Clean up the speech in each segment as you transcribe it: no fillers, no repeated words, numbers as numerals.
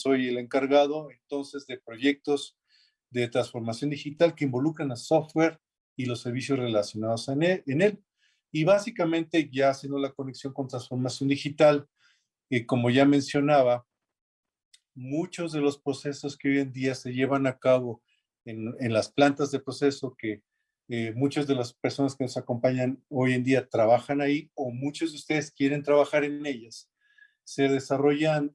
soy el encargado entonces de proyectos de transformación digital que involucran a software y los servicios relacionados en él. Y básicamente ya haciendo la conexión con transformación digital, como ya mencionaba, muchos de los procesos que hoy en día se llevan a cabo en las plantas de proceso que muchas de las personas que nos acompañan hoy en día trabajan ahí o muchos de ustedes quieren trabajar en ellas, se desarrollan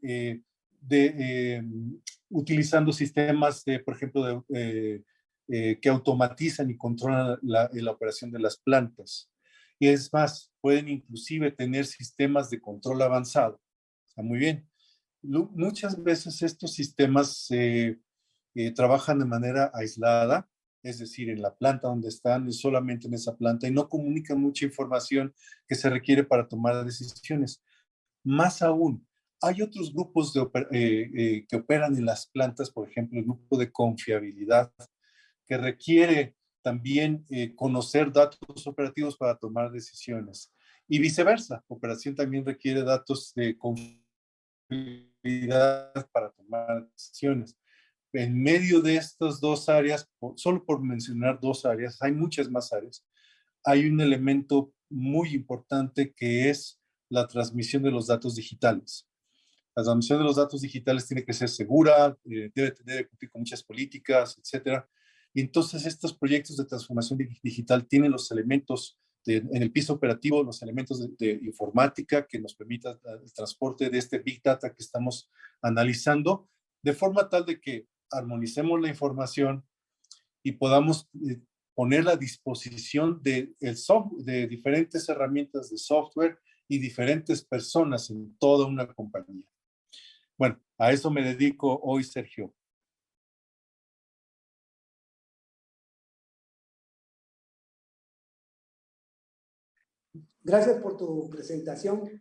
utilizando sistemas, por ejemplo, que automatizan y controlan la operación de las plantas. Y es más, pueden inclusive tener sistemas de control avanzado. Está muy bien. Muchas veces estos sistemas trabajan de manera aislada, es decir, en la planta donde están, es solamente en esa planta y no comunican mucha información que se requiere para tomar decisiones. Más aún, hay otros grupos que operan en las plantas, por ejemplo, el grupo de confiabilidad, que requiere también conocer datos operativos para tomar decisiones. Y viceversa, operación también requiere datos de confiabilidad para tomar decisiones. En medio de estas dos áreas, solo por mencionar dos áreas, hay muchas más áreas, hay un elemento muy importante que es la transmisión de los datos digitales. La transmisión de los datos digitales tiene que ser segura, debe cumplir con muchas políticas, etcétera. Y entonces estos proyectos de transformación digital tienen los elementos en el piso operativo, los elementos de informática que nos permita el transporte de este Big Data que estamos analizando, de forma tal de que armonicemos la información y podamos ponerla a disposición de diferentes herramientas de software y diferentes personas en toda una compañía. Bueno, a eso me dedico hoy, Sergio. Gracias por tu presentación.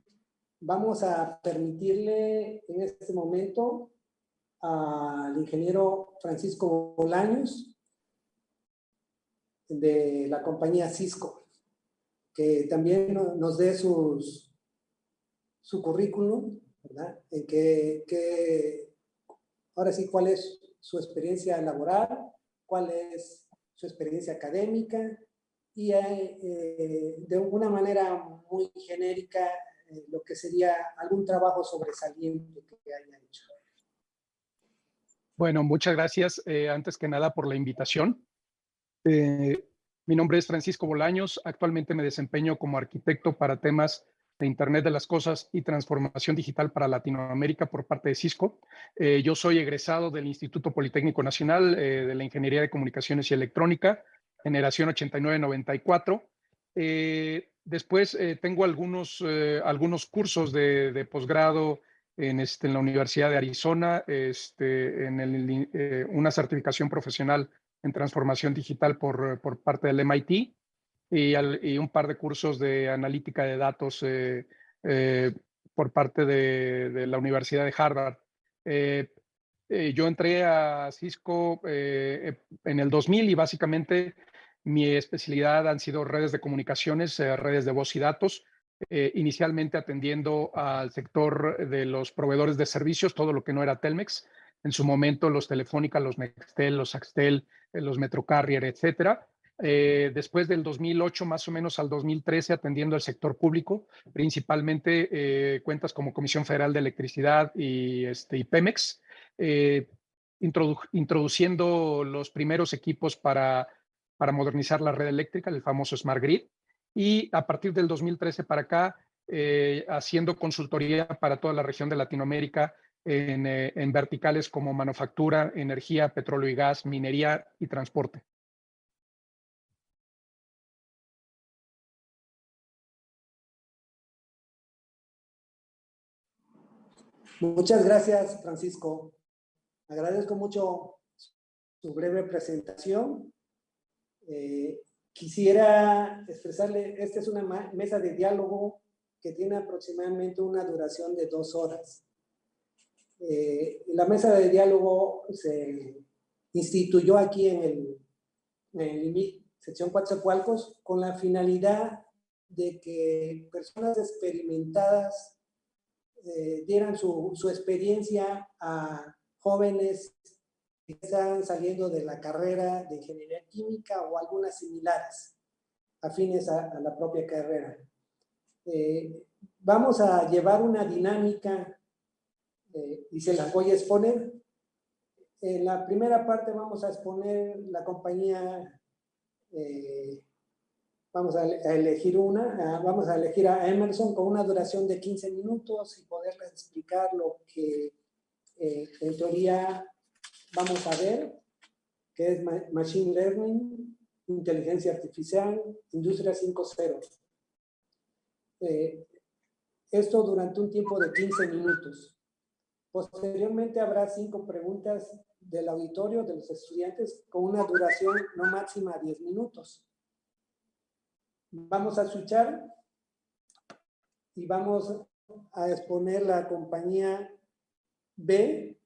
Vamos a permitirle en este momento al ingeniero Francisco Bolaños de la compañía Cisco, que también nos dé su currículum, ¿verdad? En ahora sí, cuál es su experiencia laboral, cuál es su experiencia académica y de una manera muy genérica lo que sería algún trabajo sobresaliente que haya hecho. Bueno, muchas gracias antes que nada por la invitación. Mi nombre es Francisco Bolaños. Actualmente me desempeño como arquitecto para temas de Internet de las Cosas y transformación digital para Latinoamérica por parte de Cisco. Yo soy egresado del Instituto Politécnico Nacional de la Ingeniería de Comunicaciones y Electrónica, generación 89-94. Después tengo algunos cursos de posgrado en la Universidad de Arizona, una certificación profesional en transformación digital por parte del MIT y un par de cursos de analítica de datos por parte de la Universidad de Harvard. Yo entré a Cisco en el 2000 y básicamente mi especialidad han sido redes de comunicaciones, redes de voz y datos, inicialmente atendiendo al sector de los proveedores de servicios, todo lo que no era Telmex. En su momento los Telefónica, los Nextel, los Axtel, los Metrocarrier, etcétera. Después del 2008 más o menos al 2013 atendiendo al sector público, principalmente cuentas como Comisión Federal de Electricidad y Pemex, introduciendo los primeros equipos para modernizar la red eléctrica, el famoso Smart Grid, y a partir del 2013 para acá haciendo consultoría para toda la región de Latinoamérica en verticales como manufactura, energía, petróleo y gas, minería y transporte. Muchas gracias, Francisco. Agradezco mucho su breve presentación. Quisiera expresarle, esta es una mesa de diálogo que tiene aproximadamente una duración de 2 horas. La mesa de diálogo se instituyó aquí en el IMIC, sección Coatzacoalcos, con la finalidad de que personas experimentadas dieran su experiencia a jóvenes que están saliendo de la carrera de ingeniería química o algunas similares, afines a la propia carrera. Vamos a llevar una dinámica y se las voy a exponer. En la primera parte vamos a exponer la compañía, vamos a elegir vamos a elegir a Emerson con una duración de 15 minutos y poderles explicar lo que en teoría vamos a ver, que es Machine Learning, inteligencia artificial, Industria 5.0. Esto durante un tiempo de 15 minutos. Posteriormente habrá 5 preguntas del auditorio, de los estudiantes, con una duración no máxima a 10 minutos. Vamos a switchar y vamos a exponer la compañía B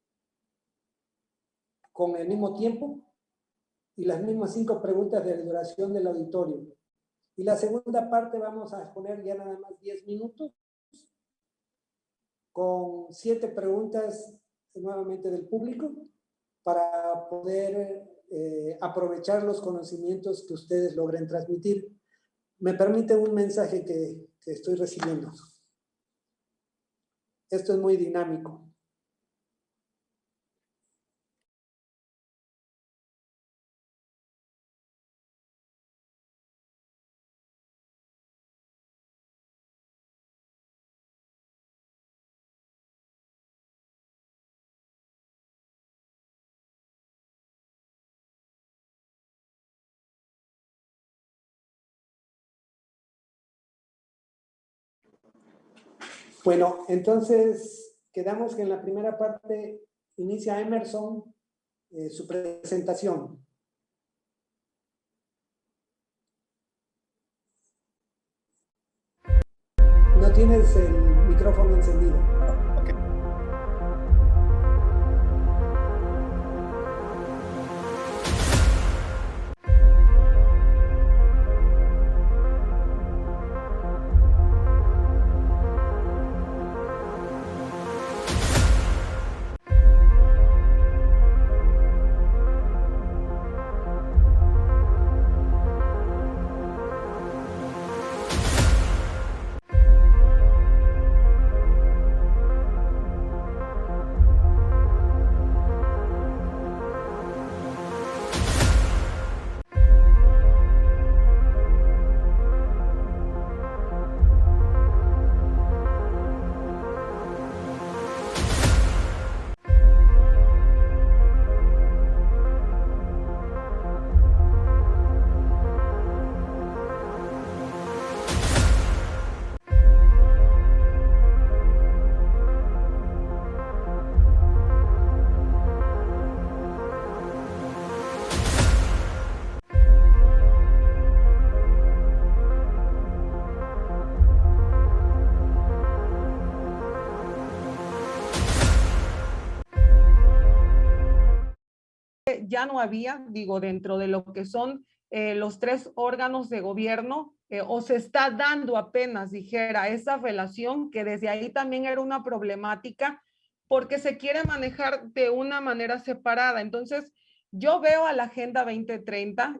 con el mismo tiempo y las mismas 5 preguntas de duración del auditorio. Y la segunda parte vamos a exponer ya nada más 10 minutos con 7 preguntas nuevamente del público para poder aprovechar los conocimientos que ustedes logren transmitir. Me permite un mensaje que estoy recibiendo. Esto es muy dinámico. Bueno, entonces quedamos que en la primera parte inicia Emerson su presentación. No tienes el micrófono encendido. Ya no había, digo, dentro de lo que son los 3 órganos de gobierno, o se está dando apenas, dijera, esa relación, que desde ahí también era una problemática, porque se quiere manejar de una manera separada. Entonces, yo veo a la Agenda 2030,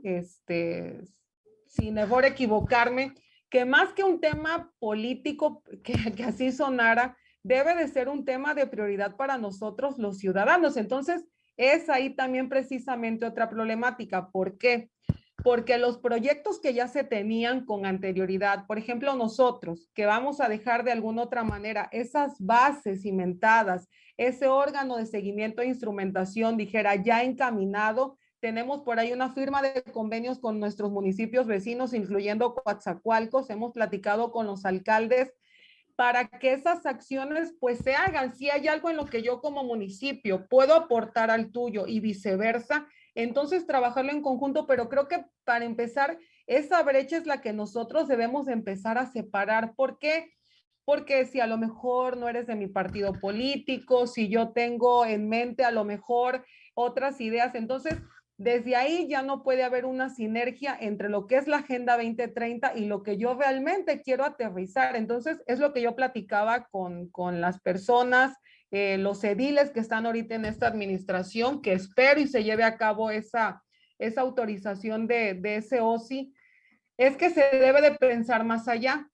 sin mejor equivocarme, que más que un tema político, que así sonara, debe de ser un tema de prioridad para nosotros los ciudadanos. Entonces, es ahí también precisamente otra problemática. ¿Por qué? Porque los proyectos que ya se tenían con anterioridad, por ejemplo, nosotros, que vamos a dejar de alguna otra manera esas bases cimentadas, ese órgano de seguimiento e instrumentación, dijera, ya encaminado, tenemos por ahí una firma de convenios con nuestros municipios vecinos, incluyendo Coatzacoalcos, hemos platicado con los alcaldes para que esas acciones pues se hagan. Si hay algo en lo que yo como municipio puedo aportar al tuyo y viceversa, entonces trabajarlo en conjunto, pero creo que para empezar, esa brecha es la que nosotros debemos empezar a separar. ¿Por qué? Porque si a lo mejor no eres de mi partido político, si yo tengo en mente a lo mejor otras ideas, entonces desde ahí ya no puede haber una sinergia entre lo que es la Agenda 2030 y lo que yo realmente quiero aterrizar. Entonces, es lo que yo platicaba con las personas los ediles que están ahorita en esta administración, que espero y se lleve a cabo esa autorización de ese OSI, es que se debe de pensar más allá.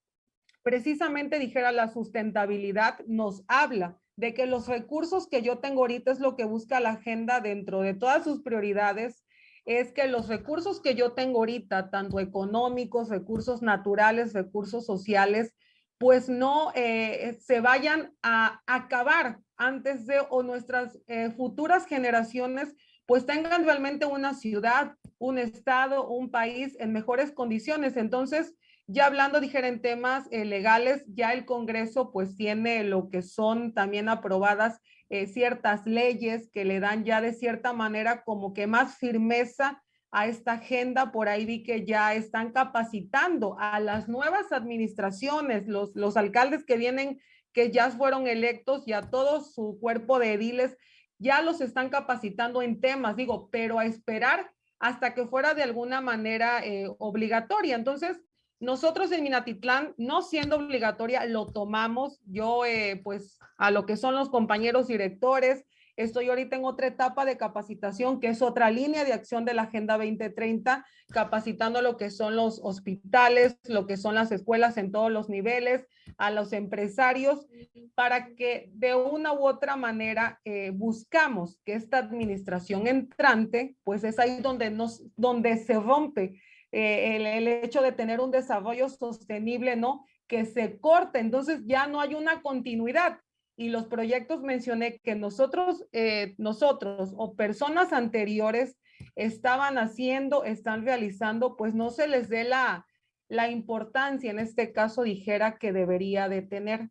Precisamente dijera, la sustentabilidad nos habla de que los recursos que yo tengo ahorita, es lo que busca la agenda dentro de todas sus prioridades, es que los recursos que yo tengo ahorita, tanto económicos, recursos naturales, recursos sociales, pues no se vayan a acabar antes de, o nuestras futuras generaciones pues tengan realmente una ciudad, un estado, un país en mejores condiciones. Entonces, ya hablando, dijera, en temas legales, ya el Congreso pues tiene lo que son también aprobadas ciertas leyes que le dan ya de cierta manera como que más firmeza a esta agenda. Por ahí vi que ya están capacitando a las nuevas administraciones, los alcaldes que vienen, que ya fueron electos, y a todo su cuerpo de ediles, ya los están capacitando en temas, digo, pero a esperar hasta que fuera de alguna manera obligatoria. Entonces, nosotros en Minatitlán, no siendo obligatoria, lo tomamos. Yo, pues, a lo que son los compañeros directores, estoy ahorita en otra etapa de capacitación, que es otra línea de acción de la Agenda 2030, capacitando lo que son los hospitales, lo que son las escuelas en todos los niveles, a los empresarios, para que de una u otra manera buscamos que esta administración entrante, pues es ahí donde se rompe el hecho de tener un desarrollo sostenible, ¿no? Que se corte, entonces ya no hay una continuidad. Y los proyectos mencioné que nosotros o personas anteriores estaban haciendo, están realizando, pues no se les dé la importancia, en este caso dijera, que debería de tener.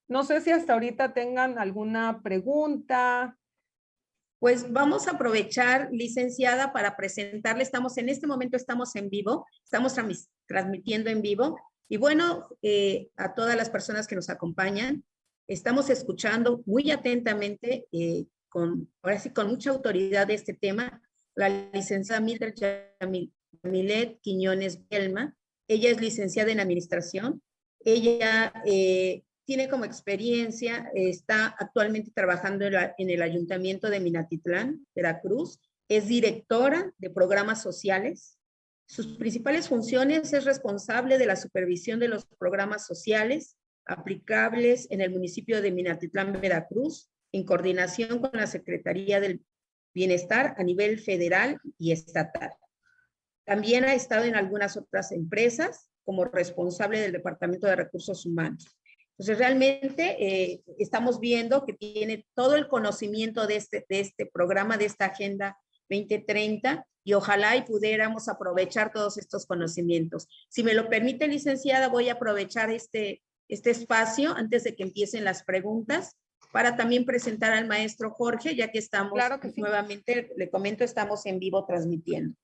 No sé si hasta ahorita tengan alguna pregunta. Pues vamos a aprovechar, licenciada, para presentarle. En este momento estamos en vivo, estamos transmitiendo en vivo. Y bueno, a todas las personas que nos acompañan, estamos escuchando muy atentamente, ahora sí, con mucha autoridad de este tema, la licenciada Mildred Yamilet Quiñones Bielma. Ella es licenciada en administración. Ella tiene como experiencia, está actualmente trabajando en el Ayuntamiento de Minatitlán, Veracruz. Es directora de programas sociales. Sus principales funciones es responsable de la supervisión de los programas sociales aplicables en el municipio de Minatitlán, Veracruz, en coordinación con la Secretaría del Bienestar a nivel federal y estatal. También ha estado en algunas otras empresas como responsable del Departamento de Recursos Humanos. Entonces, realmente estamos viendo que tiene todo el conocimiento de este programa, de esta Agenda 2030, y ojalá y pudiéramos aprovechar todos estos conocimientos. Si me lo permite, licenciada, voy a aprovechar este espacio antes de que empiecen las preguntas para también presentar al maestro Jorge, ya que estamos, claro que sí, nuevamente, le comento, estamos en vivo transmitiendo.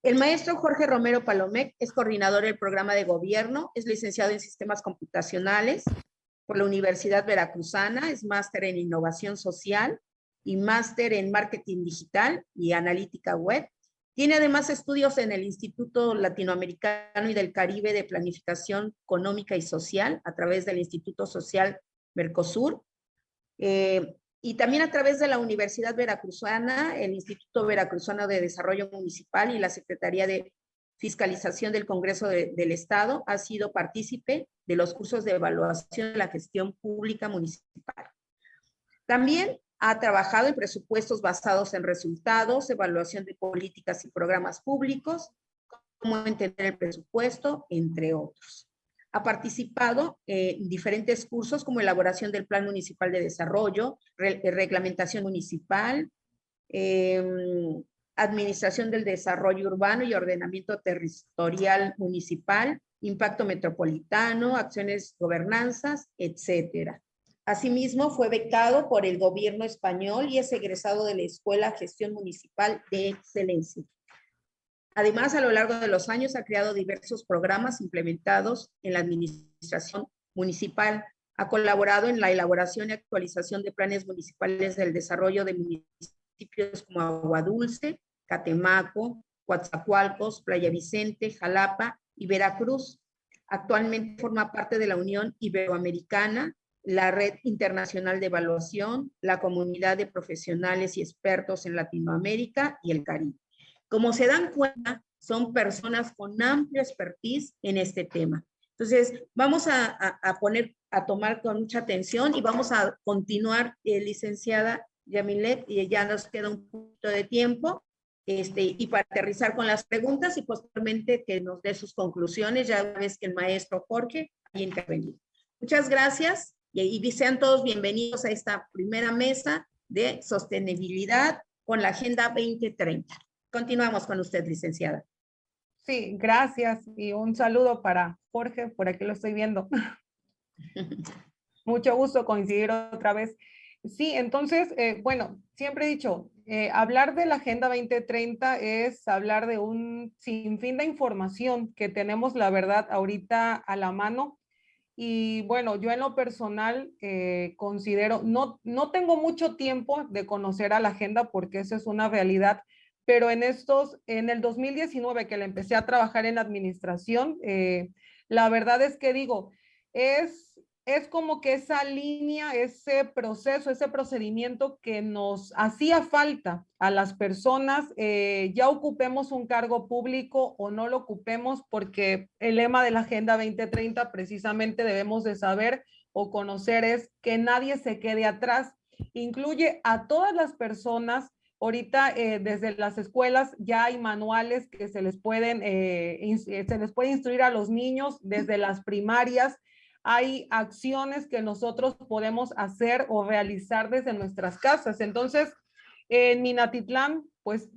El maestro Jorge Romero Palomec es coordinador del programa de gobierno, es licenciado en sistemas computacionales por la Universidad Veracruzana, es máster en innovación social y máster en marketing digital y analítica web. Tiene además estudios en el Instituto Latinoamericano y del Caribe de Planificación Económica y Social a través del Instituto Social Mercosur. Y también a través de la Universidad Veracruzana, el Instituto Veracruzano de Desarrollo Municipal y la Secretaría de Fiscalización del Congreso del Estado, ha sido partícipe de los cursos de evaluación de la gestión pública municipal. También ha trabajado en presupuestos basados en resultados, evaluación de políticas y programas públicos, cómo entender el presupuesto, entre otros. Ha participado en diferentes cursos como elaboración del Plan Municipal de Desarrollo, reglamentación municipal, administración del desarrollo urbano y ordenamiento territorial municipal, impacto metropolitano, acciones, gobernanzas, etcétera. Asimismo, fue becado por el gobierno español y es egresado de la Escuela Gestión Municipal de Excelencia. Además, a lo largo de los años ha creado diversos programas implementados en la administración municipal. Ha colaborado en la elaboración y actualización de planes municipales del desarrollo de municipios como Aguadulce, Catemaco, Coatzacoalcos, Playa Vicente, Jalapa y Veracruz. Actualmente forma parte de la Unión Iberoamericana la Red Internacional de Evaluación, la comunidad de profesionales y expertos en Latinoamérica y el Caribe. Como se dan cuenta, son personas con amplio expertise en este tema. Entonces, vamos a tomar con mucha atención y vamos a continuar, licenciada Yamilet, y ya nos queda un poquito de tiempo, y para aterrizar con las preguntas y posteriormente que nos dé sus conclusiones, ya ves que el maestro Jorge ha intervenido. Muchas gracias y sean todos bienvenidos a esta primera mesa de sostenibilidad con la Agenda 2030. Continuamos con usted, licenciada. Sí, gracias y un saludo para Jorge, por aquí lo estoy viendo. Mucho gusto coincidir otra vez. Sí, entonces, bueno, siempre he dicho, hablar de la Agenda 2030 es hablar de un sinfín de información que tenemos, la verdad, ahorita a la mano. Y bueno, yo en lo personal considero, no tengo mucho tiempo de conocer a la agenda porque eso es una realidad, pero en el 2019 que le empecé a trabajar en la administración, la verdad es que digo, es como que esa línea, ese proceso, ese procedimiento que nos hacía falta a las personas, ya ocupemos un cargo público o no lo ocupemos, porque el lema de la Agenda 2030 precisamente debemos de saber o conocer es que nadie se quede atrás. Incluye a todas las personas. Ahorita desde las escuelas ya hay manuales que se les puede instruir a los niños desde las primarias. Hay acciones que nosotros podemos hacer o realizar desde nuestras casas. Entonces, en Minatitlán, pues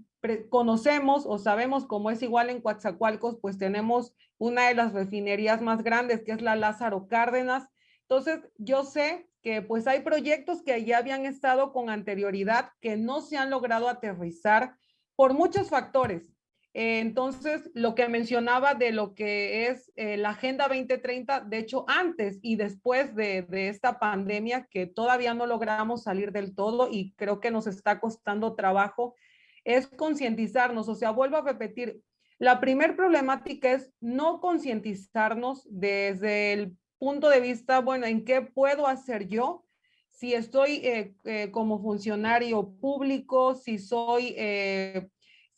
conocemos o sabemos, como es igual en Coatzacoalcos, pues tenemos una de las refinerías más grandes, que es la Lázaro Cárdenas. Entonces, yo sé que pues hay proyectos que ya habían estado con anterioridad que no se han logrado aterrizar por muchos factores. Entonces, lo que mencionaba de lo que es la Agenda 2030, de hecho, antes y después de esta pandemia, que todavía no logramos salir del todo y creo que nos está costando trabajo, es concientizarnos. O sea, vuelvo a repetir, la primer problemática es no concientizarnos desde el punto de vista, bueno, ¿en qué puedo hacer yo? Si estoy como funcionario público, si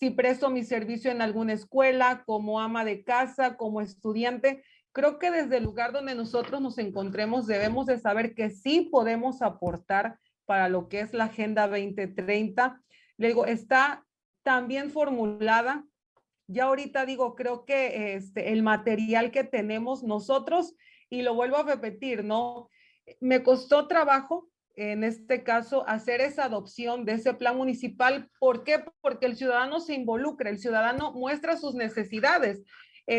presto mi servicio en alguna escuela, como ama de casa, como estudiante, creo que desde el lugar donde nosotros nos encontremos debemos de saber que sí podemos aportar para lo que es la Agenda 2030. Le digo, está tan bien formulada. Ya ahorita digo, creo que el material que tenemos nosotros, y lo vuelvo a repetir, ¿no? Me costó trabajo, en este caso, hacer esa adopción de ese plan municipal. ¿Por qué? Porque el ciudadano se involucra, el ciudadano muestra sus necesidades.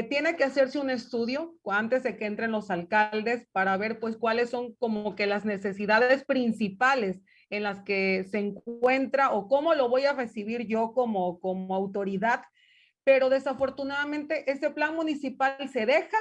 Tiene que hacerse un estudio antes de que entren los alcaldes para ver pues cuáles son como que las necesidades principales en las que se encuentra o cómo lo voy a recibir yo como autoridad. Pero desafortunadamente ese plan municipal se deja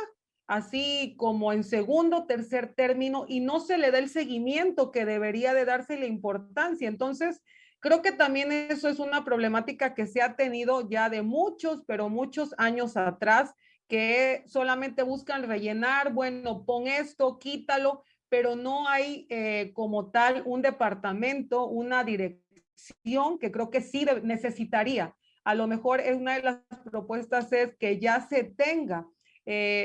así como en segundo, tercer término y no se le da el seguimiento que debería de darse la importancia. Entonces, creo que también eso es una problemática que se ha tenido ya de muchos, pero muchos años atrás, que solamente buscan rellenar, bueno, pon esto, quítalo, pero no hay como tal un departamento, una dirección que creo que sí necesitaría. A lo mejor una de las propuestas es que ya se tenga,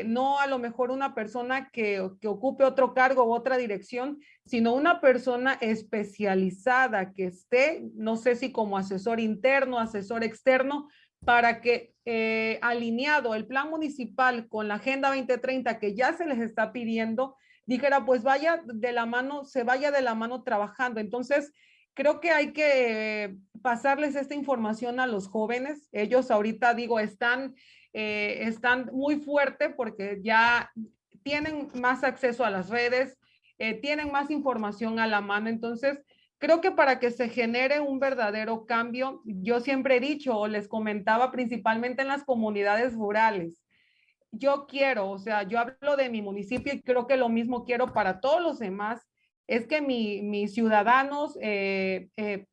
no a lo mejor una persona que ocupe otro cargo u otra dirección, sino una persona especializada que esté, no sé si como asesor interno, asesor externo, para que alineado el plan municipal con la Agenda 2030 que ya se les está pidiendo, dijera, pues vaya de la mano, se vaya de la mano trabajando. Entonces, creo que hay que pasarles esta información a los jóvenes. Ellos ahorita, digo, están muy fuerte porque ya tienen más acceso a las redes, tienen más información a la mano. Entonces, creo que para que se genere un verdadero cambio, yo siempre he dicho o les comentaba principalmente en las comunidades rurales, yo quiero, o sea, yo hablo de mi municipio y creo que lo mismo quiero para todos los demás, es que mis ciudadanos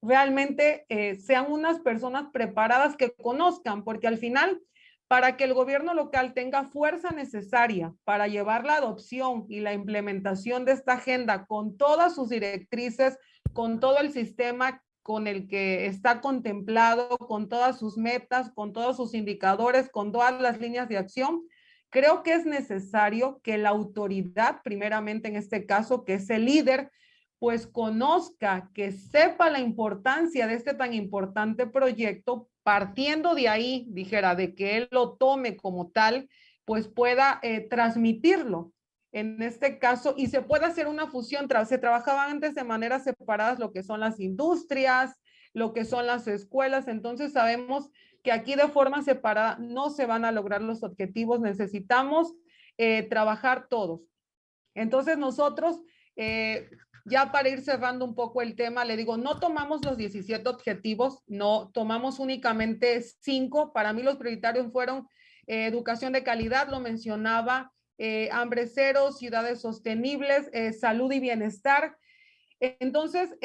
realmente sean unas personas preparadas que conozcan, porque al final para que el gobierno local tenga fuerza necesaria para llevar la adopción y la implementación de esta agenda con todas sus directrices, con todo el sistema con el que está contemplado, con todas sus metas, con todos sus indicadores, con todas las líneas de acción. Creo que es necesario que la autoridad, primeramente en este caso, que es el líder, pues conozca, que sepa la importancia de este tan importante proyecto, partiendo de ahí, dijera, de que él lo tome como tal, pues pueda transmitirlo en este caso, y se puede hacer una fusión. Se trabajaban antes de maneras separadas lo que son las industrias, lo que son las escuelas, entonces sabemos que aquí de forma separada no se van a lograr los objetivos, necesitamos trabajar todos. Entonces nosotros, ya para ir cerrando un poco el tema, le digo, no tomamos los 17 objetivos, no tomamos únicamente 5. Para mí los prioritarios fueron educación de calidad, lo mencionaba, hambre cero, ciudades sostenibles, salud y bienestar. Entonces,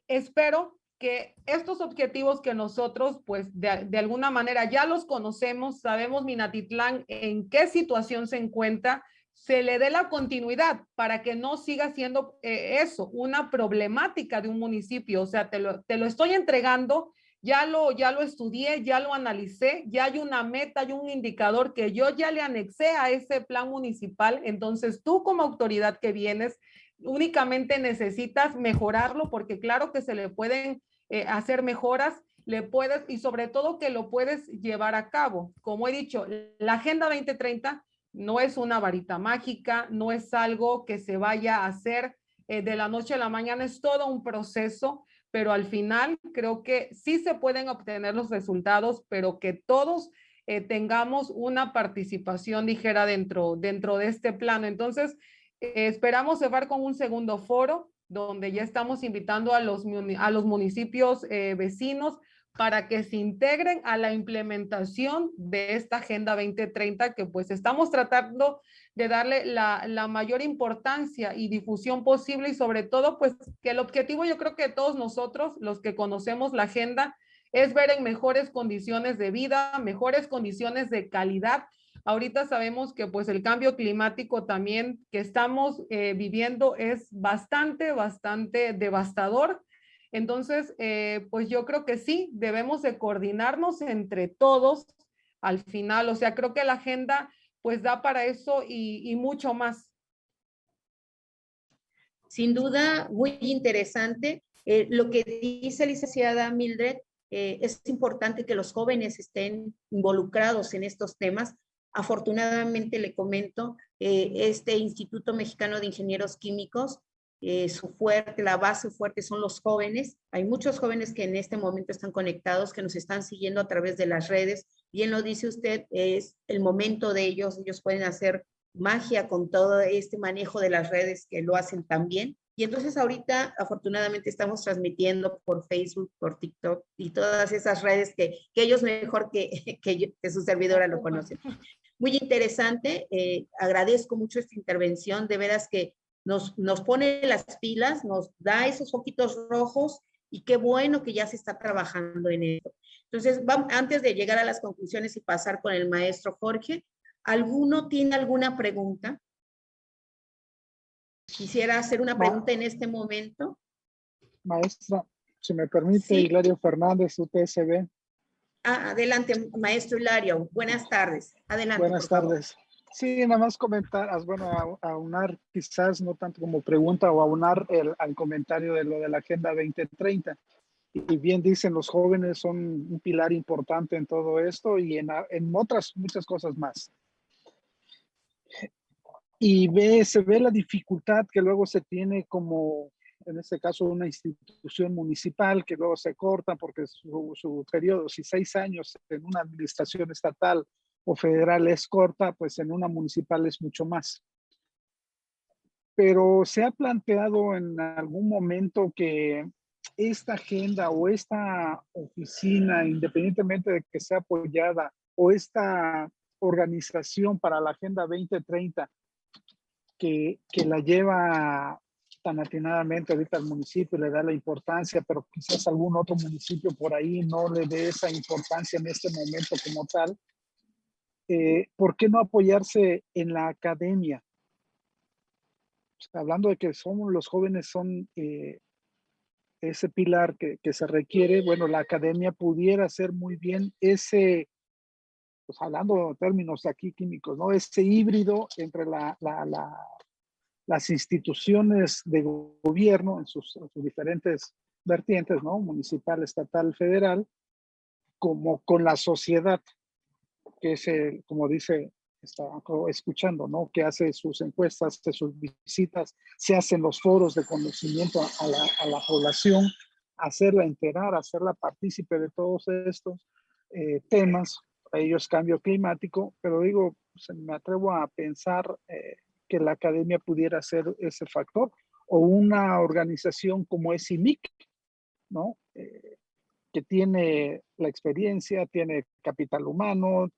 espero que estos objetivos que nosotros, pues, de alguna manera ya los conocemos, sabemos Minatitlán en qué situación se encuentra, se le dé la continuidad para que no siga siendo eso, una problemática de un municipio. O sea, te lo estoy entregando, ya lo estudié, ya lo analicé, ya hay una meta, hay un indicador que yo ya le anexé a ese plan municipal. Entonces, tú como autoridad que vienes, únicamente necesitas mejorarlo, porque claro que se le pueden hacer mejoras, le puedes, y sobre todo que lo puedes llevar a cabo. Como he dicho, la Agenda 2030 no es una varita mágica, no es algo que se vaya a hacer de la noche a la mañana, es todo un proceso, pero al final creo que sí se pueden obtener los resultados, pero que todos tengamos una participación, dijera, dentro de este plano. Entonces, esperamos cerrar con un segundo foro donde ya estamos invitando a los municipios vecinos para que se integren a la implementación de esta Agenda 2030, que pues estamos tratando de darle la mayor importancia y difusión posible, y sobre todo pues que el objetivo, yo creo que todos nosotros, los que conocemos la agenda, es ver en mejores condiciones de vida, mejores condiciones de calidad. Ahorita sabemos que pues el cambio climático también que estamos viviendo es bastante devastador. Entonces, pues yo creo que sí, debemos de coordinarnos entre todos al final. O sea, creo que la agenda pues da para eso y mucho más. Sin duda, muy interesante. Lo que dice licenciada Mildred, es importante que los jóvenes estén involucrados en estos temas. Afortunadamente, le comento, este Instituto Mexicano de Ingenieros Químicos, la base fuerte son los jóvenes. Hay muchos jóvenes que en este momento están conectados, que nos están siguiendo a través de las redes. Bien lo dice usted, es el momento de ellos pueden hacer magia con todo este manejo de las redes, que lo hacen tan bien. Y entonces ahorita afortunadamente estamos transmitiendo por Facebook, por TikTok y todas esas redes que ellos mejor que su servidora lo conocen. Muy interesante, agradezco mucho esta intervención, de veras que nos pone las pilas, nos da esos ojitos rojos, y qué bueno que ya se está trabajando en esto. Entonces, antes de llegar a las conclusiones y pasar con el maestro Jorge, ¿alguno tiene alguna pregunta? Quisiera hacer una pregunta en este momento. Maestra, si me permite, Sí. Hilario Fernández, UTSB. Adelante, maestro Hilario. Buenas tardes. Adelante. Buenas tardes. Sí, nada más comentar, bueno, aunar quizás no tanto como pregunta, o aunar al comentario de lo de la Agenda 2030. Y bien dicen, los jóvenes son un pilar importante en todo esto y en otras muchas cosas más. Y se ve la dificultad que luego se tiene, como en este caso una institución municipal, que luego se corta porque su periodo, si 6 años en una administración estatal o federal es corta, pues en una municipal es mucho más. Pero se ha planteado en algún momento que esta agenda o esta oficina, independientemente de que sea apoyada, o esta organización para la Agenda 2030, que la lleva tan atinadamente ahorita al municipio, le da la importancia, pero quizás algún otro municipio por ahí no le dé esa importancia en este momento como tal, ¿por qué no apoyarse en la academia? Pues, hablando de que somos los jóvenes, son ese pilar que se requiere, bueno, la academia pudiera hacer muy bien ese, pues hablando de términos aquí químicos, ¿no? Ese híbrido entre las instituciones de gobierno en sus diferentes vertientes, ¿no? Municipal, estatal, federal, como con la sociedad, que es, como dice, está escuchando, ¿no? Que hace sus encuestas, hace sus visitas, se hacen los foros de conocimiento a la población, hacerla enterar, hacerla partícipe de todos estos temas. Para ellos cambio climático, pero digo, pues, me atrevo a pensar que la academia pudiera ser ese factor, o una organización como es IMIC, ¿no? Que tiene la experiencia, tiene capital humano,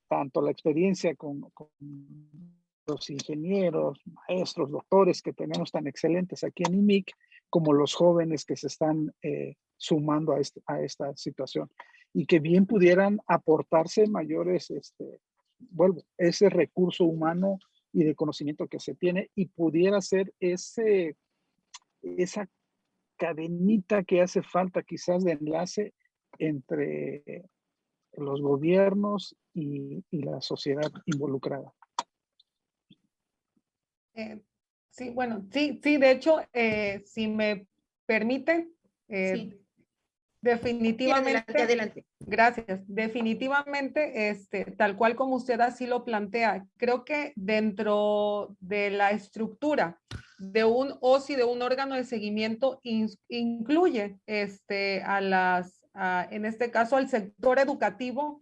tanto la experiencia con los ingenieros, maestros, doctores que tenemos tan excelentes aquí en IMIC, como los jóvenes que se están sumando a esta situación, y que bien pudieran aportarse mayores, vuelvo, ese recurso humano y de conocimiento que se tiene, y pudiera ser esa cadenita que hace falta quizás de enlace entre los gobiernos y la sociedad involucrada. Sí, bueno, sí, de hecho, si me permiten, Sí. definitivamente. Sí, adelante. Gracias. Definitivamente, tal cual como usted así lo plantea, creo que dentro de la estructura de un OSI, de un órgano de seguimiento, incluye en este caso al sector educativo,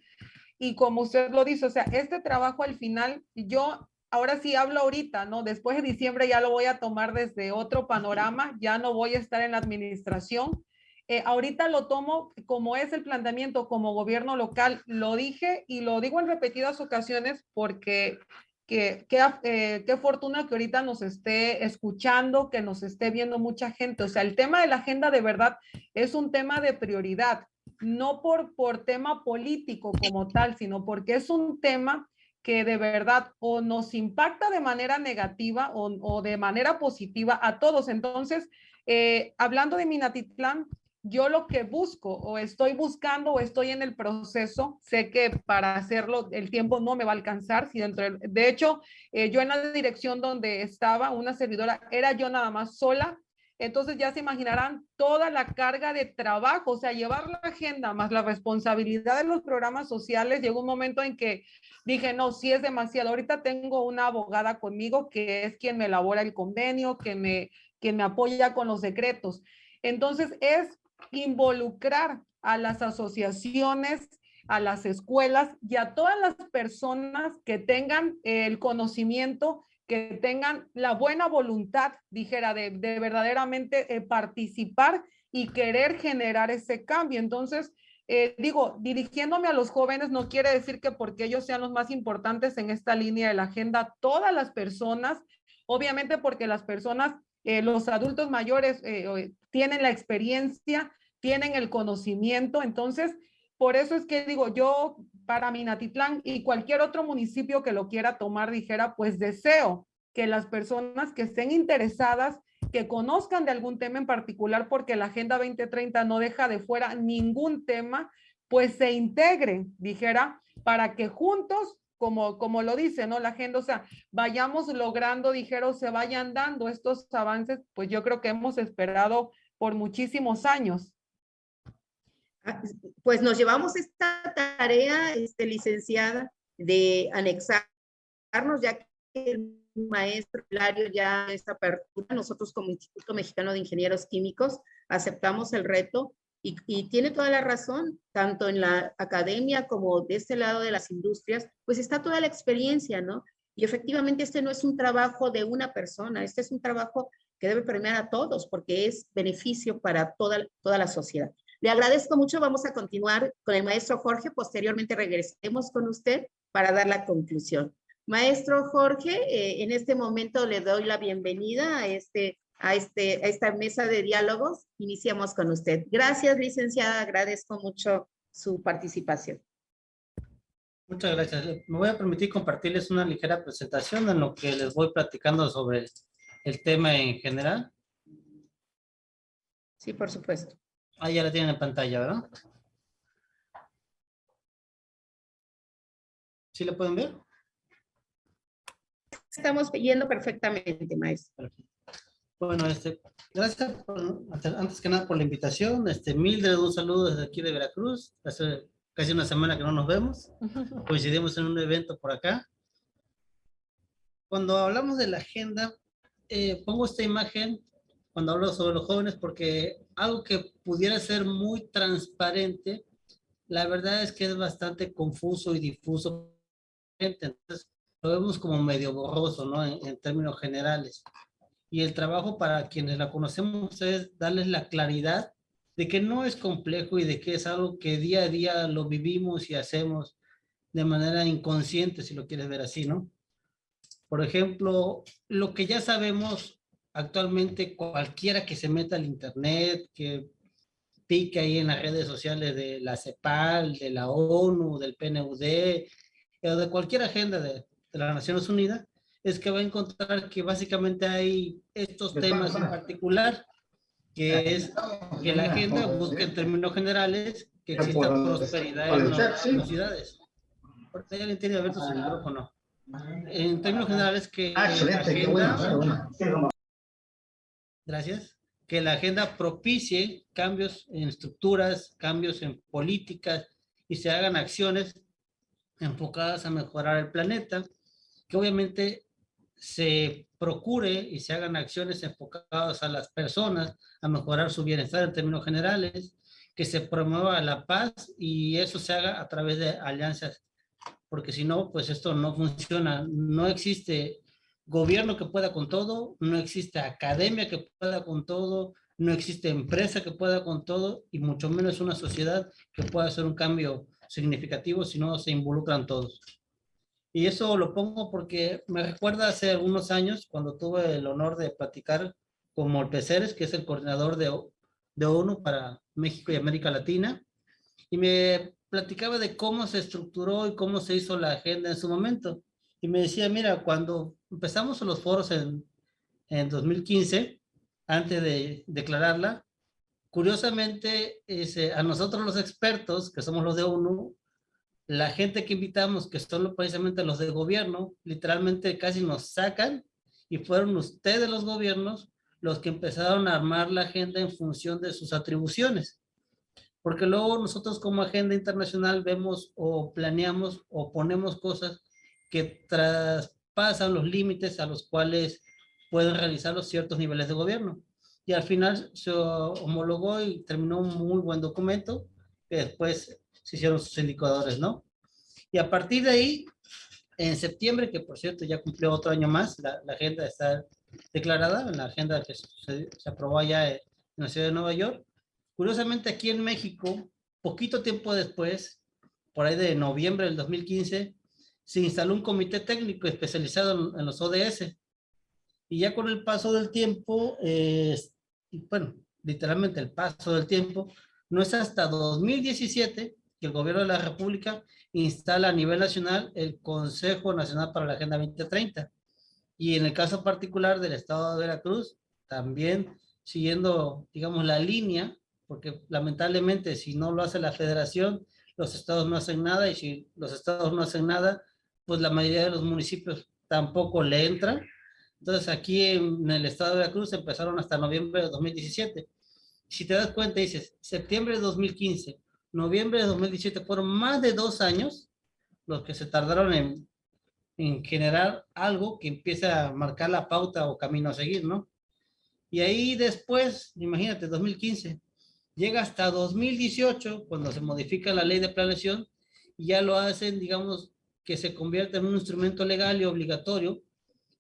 y como usted lo dice, o sea, este trabajo al final, yo ahora sí hablo ahorita, ¿no? Después de diciembre ya lo voy a tomar desde otro panorama, ya no voy a estar en la administración. Ahorita lo tomo como es el planteamiento como gobierno local. Lo dije y lo digo en repetidas ocasiones porque qué fortuna que ahorita nos esté escuchando, que nos esté viendo mucha gente. O sea, el tema de la agenda de verdad es un tema de prioridad, no por tema político como tal, sino porque es un tema que de verdad o nos impacta de manera negativa o de manera positiva a todos. Entonces, hablando de Minatitlán, yo lo que busco o estoy buscando o estoy en el proceso, sé que para hacerlo el tiempo no me va a alcanzar. Si de hecho, yo en la dirección donde estaba, una servidora, era yo nada más sola. Entonces ya se imaginarán toda la carga de trabajo, o sea, llevar la agenda más la responsabilidad de los programas sociales. Llegó un momento en que dije, no, sí es demasiado. Ahorita tengo una abogada conmigo que es quien me elabora el convenio, quien me apoya con los decretos. Entonces es involucrar a las asociaciones, a las escuelas y a todas las personas que tengan el conocimiento, que tengan la buena voluntad, dijera, de verdaderamente participar y querer generar ese cambio. Entonces, digo, dirigiéndome a los jóvenes no quiere decir que porque ellos sean los más importantes en esta línea de la agenda, todas las personas, obviamente porque las personas, los adultos mayores tienen la experiencia, tienen el conocimiento. Entonces, por eso es que digo, yo para Minatitlán y cualquier otro municipio que lo quiera tomar, dijera, pues deseo que las personas que estén interesadas, que conozcan de algún tema en particular, porque la Agenda 2030 no deja de fuera ningún tema, pues se integren, dijera, para que juntos, como lo dice, ¿no? La agenda, o sea, vayamos logrando, dijeron, se vayan dando estos avances, pues yo creo que hemos esperado por muchísimos años. Pues nos llevamos esta tarea, licenciada, de anexarnos, ya que el maestro Hilario ya esta apertura, nosotros como Instituto Mexicano de Ingenieros Químicos aceptamos el reto y tiene toda la razón, tanto en la academia como de este lado de las industrias, pues está toda la experiencia, ¿no? Y efectivamente este no es un trabajo de una persona, este es un trabajo que debe premiar a todos porque es beneficio para toda la sociedad. Le agradezco mucho, vamos a continuar con el maestro Jorge, posteriormente regresemos con usted para dar la conclusión. Maestro Jorge, en este momento le doy la bienvenida a esta mesa de diálogos. Iniciamos con usted. Gracias, licenciada, agradezco mucho su participación. Muchas gracias. Me voy a permitir compartirles una ligera presentación en lo que les voy platicando sobre el tema en general. Sí, por supuesto. Ahí ya la tienen en pantalla, ¿verdad? ¿Sí la pueden ver? Estamos yendo perfectamente, maestro. Bueno, gracias antes que nada por la invitación. Mildred, un saludo desde aquí de Veracruz. Hace casi una semana que no nos vemos. Coincidimos en un evento por acá. Cuando hablamos de la agenda, pongo esta imagen cuando hablo sobre los jóvenes porque algo que pudiera ser muy transparente, la verdad es que es bastante confuso y difuso. Entonces, lo vemos como medio borroso, ¿no? En términos generales. Y el trabajo para quienes la conocemos es darles la claridad de que no es complejo y de que es algo que día a día lo vivimos y hacemos de manera inconsciente, si lo quieres ver así, ¿no? Por ejemplo, lo que ya sabemos actualmente, cualquiera que se meta al internet, que pique ahí en las redes sociales de la CEPAL, de la ONU, del PNUD, o de cualquier agenda de las Naciones Unidas, es que va a encontrar que básicamente hay estos temas en particular, que es que la agenda busca en términos generales que exista prosperidad en las ciudades. ¿Ya le entiende, Alberto, su micrófono? En términos generales que la agenda, gracias, que la agenda propicie cambios en estructuras, cambios en políticas y se hagan acciones enfocadas a mejorar el planeta, que obviamente se procure y se hagan acciones enfocadas a las personas, a mejorar su bienestar en términos generales, que se promueva la paz y eso se haga a través de alianzas, porque si no, pues esto no funciona. No existe gobierno que pueda con todo, no existe academia que pueda con todo, no existe empresa que pueda con todo y mucho menos una sociedad que pueda hacer un cambio significativo si no se involucran todos. Y eso lo pongo porque me recuerda hace algunos años cuando tuve el honor de platicar con Molpeceres, que es el coordinador de ONU para México y América Latina, y me platicaba de cómo se estructuró y cómo se hizo la agenda en su momento. Y me decía, mira, cuando empezamos los foros en 2015, antes de declararla, curiosamente, a nosotros los expertos, que somos los de ONU, la gente que invitamos, que son precisamente los de gobierno, literalmente casi nos sacan y fueron ustedes los gobiernos los que empezaron a armar la agenda en función de sus atribuciones. Porque luego nosotros como agenda internacional vemos o planeamos o ponemos cosas que traspasan los límites a los cuales pueden realizar los ciertos niveles de gobierno. Y al final se homologó y terminó un muy buen documento que después se hicieron sus indicadores, ¿no? Y a partir de ahí, en septiembre, que por cierto ya cumplió otro año más, la agenda está declarada, en la agenda que se aprobó allá en la ciudad de Nueva York. Curiosamente aquí en México, poquito tiempo después, por ahí de noviembre del 2015, se instaló un comité técnico especializado en los ODS. Y ya con el paso del tiempo, bueno, literalmente el paso del tiempo, no es hasta 2017 que el gobierno de la República instala a nivel nacional el Consejo Nacional para la Agenda 2030. Y en el caso particular del estado de Veracruz, también siguiendo, digamos, la línea, porque lamentablemente si no lo hace la federación, los estados no hacen nada, y si los estados no hacen nada, pues la mayoría de los municipios tampoco le entran. Entonces aquí en el estado de Veracruz empezaron hasta noviembre de 2017. Si te das cuenta, dices, septiembre de 2015, noviembre de 2017, fueron más de 2 años los que se tardaron en generar algo que empiece a marcar la pauta o camino a seguir, ¿no? Y ahí después, imagínate, 2015, llega hasta 2018, cuando se modifica la ley de planeación, y ya lo hacen, digamos, que se convierta en un instrumento legal y obligatorio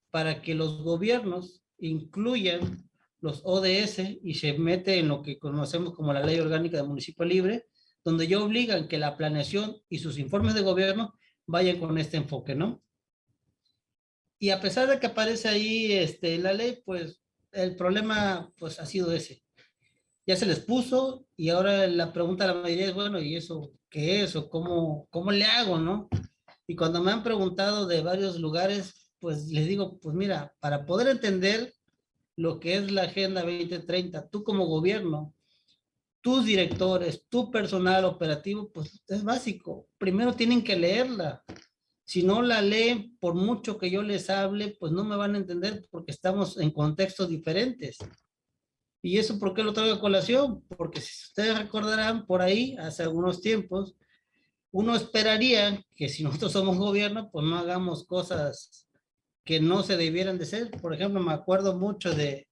para que los gobiernos incluyan los ODS y se mete en lo que conocemos como la Ley Orgánica de Municipio Libre, donde ya obligan que la planeación y sus informes de gobierno vayan con este enfoque, ¿no? Y a pesar de que aparece ahí la ley, pues el problema pues ha sido ese. Ya se les puso y ahora la pregunta de la mayoría es, bueno, ¿y eso qué es? ¿O cómo le hago, no? Y cuando me han preguntado de varios lugares, pues les digo, pues mira, para poder entender lo que es la Agenda 2030, tú como gobierno, tus directores, tu personal operativo, pues es básico. Primero tienen que leerla. Si no la leen, por mucho que yo les hable, pues no me van a entender porque estamos en contextos diferentes. ¿Y eso por qué lo traigo a colación? Porque si ustedes recordarán, por ahí, hace algunos tiempos, uno esperaría que si nosotros somos gobierno, pues no hagamos cosas que no se debieran de ser. Por ejemplo, me acuerdo mucho del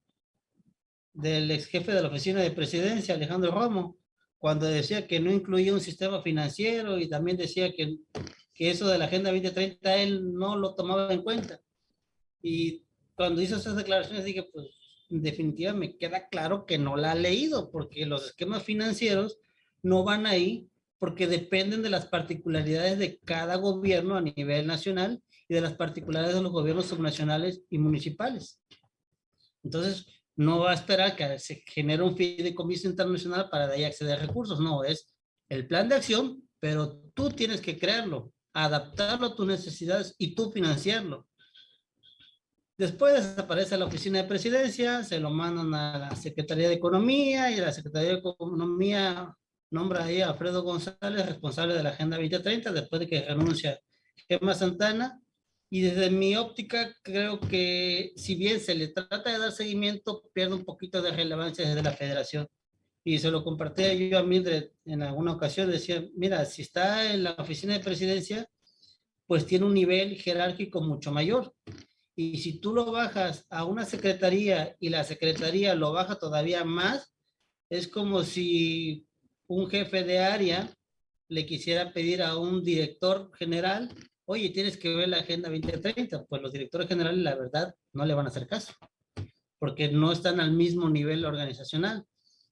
ex jefe de la oficina de presidencia, Alejandro Romo, cuando decía que no incluía un sistema financiero y también decía que eso de la Agenda 2030 él no lo tomaba en cuenta. Y cuando hizo esas declaraciones dije, pues en definitiva me queda claro que no la ha leído, porque los esquemas financieros no van ahí porque dependen de las particularidades de cada gobierno a nivel nacional y de las particularidades de los gobiernos subnacionales y municipales. Entonces, no va a esperar que se genere un fideicomiso internacional para de ahí acceder a recursos. No, es el plan de acción, pero tú tienes que crearlo, adaptarlo a tus necesidades y tú financiarlo. Después desaparece la oficina de presidencia, se lo mandan a la Secretaría de Economía y la Secretaría de Economía nombra ahí a Alfredo González responsable de la Agenda 2030 después de que renuncia Gemma Santana. Y desde mi óptica creo que si bien se le trata de dar seguimiento, pierde un poquito de relevancia desde la federación. Y se lo compartí yo a Mildred en alguna ocasión, decía, mira, si está en la oficina de presidencia, pues tiene un nivel jerárquico mucho mayor. Y si tú lo bajas a una secretaría y la secretaría lo baja todavía más, es como si un jefe de área le quisiera pedir a un director general, oye, tienes que ver la Agenda 2030. Pues los directores generales, la verdad, no le van a hacer caso, porque no están al mismo nivel organizacional.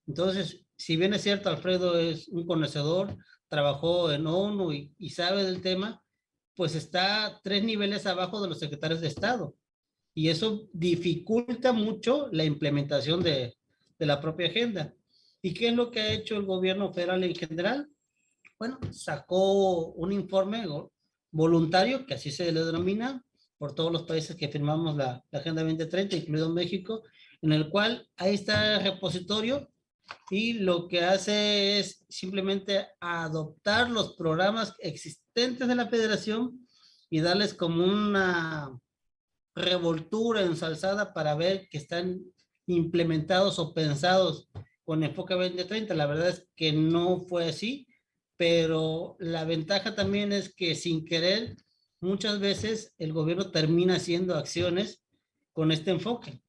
Entonces, si bien es cierto, Alfredo es un conocedor, trabajó en ONU y sabe del tema, pues está 3 niveles abajo de los secretarios de Estado. Y eso dificulta mucho la implementación de la propia agenda. ¿Y qué es lo que ha hecho el gobierno federal en general? Bueno, sacó un informe voluntario, que así se le denomina, por todos los países que firmamos la Agenda 2030, incluido México, en el cual ahí está el repositorio y lo que hace es simplemente adoptar los programas existentes de la federación y darles como una revoltura ensalzada para ver que están implementados o pensados con enfoque 2030. La verdad es que no fue así, pero la ventaja también es que sin querer, muchas veces el gobierno termina haciendo acciones con este enfoque.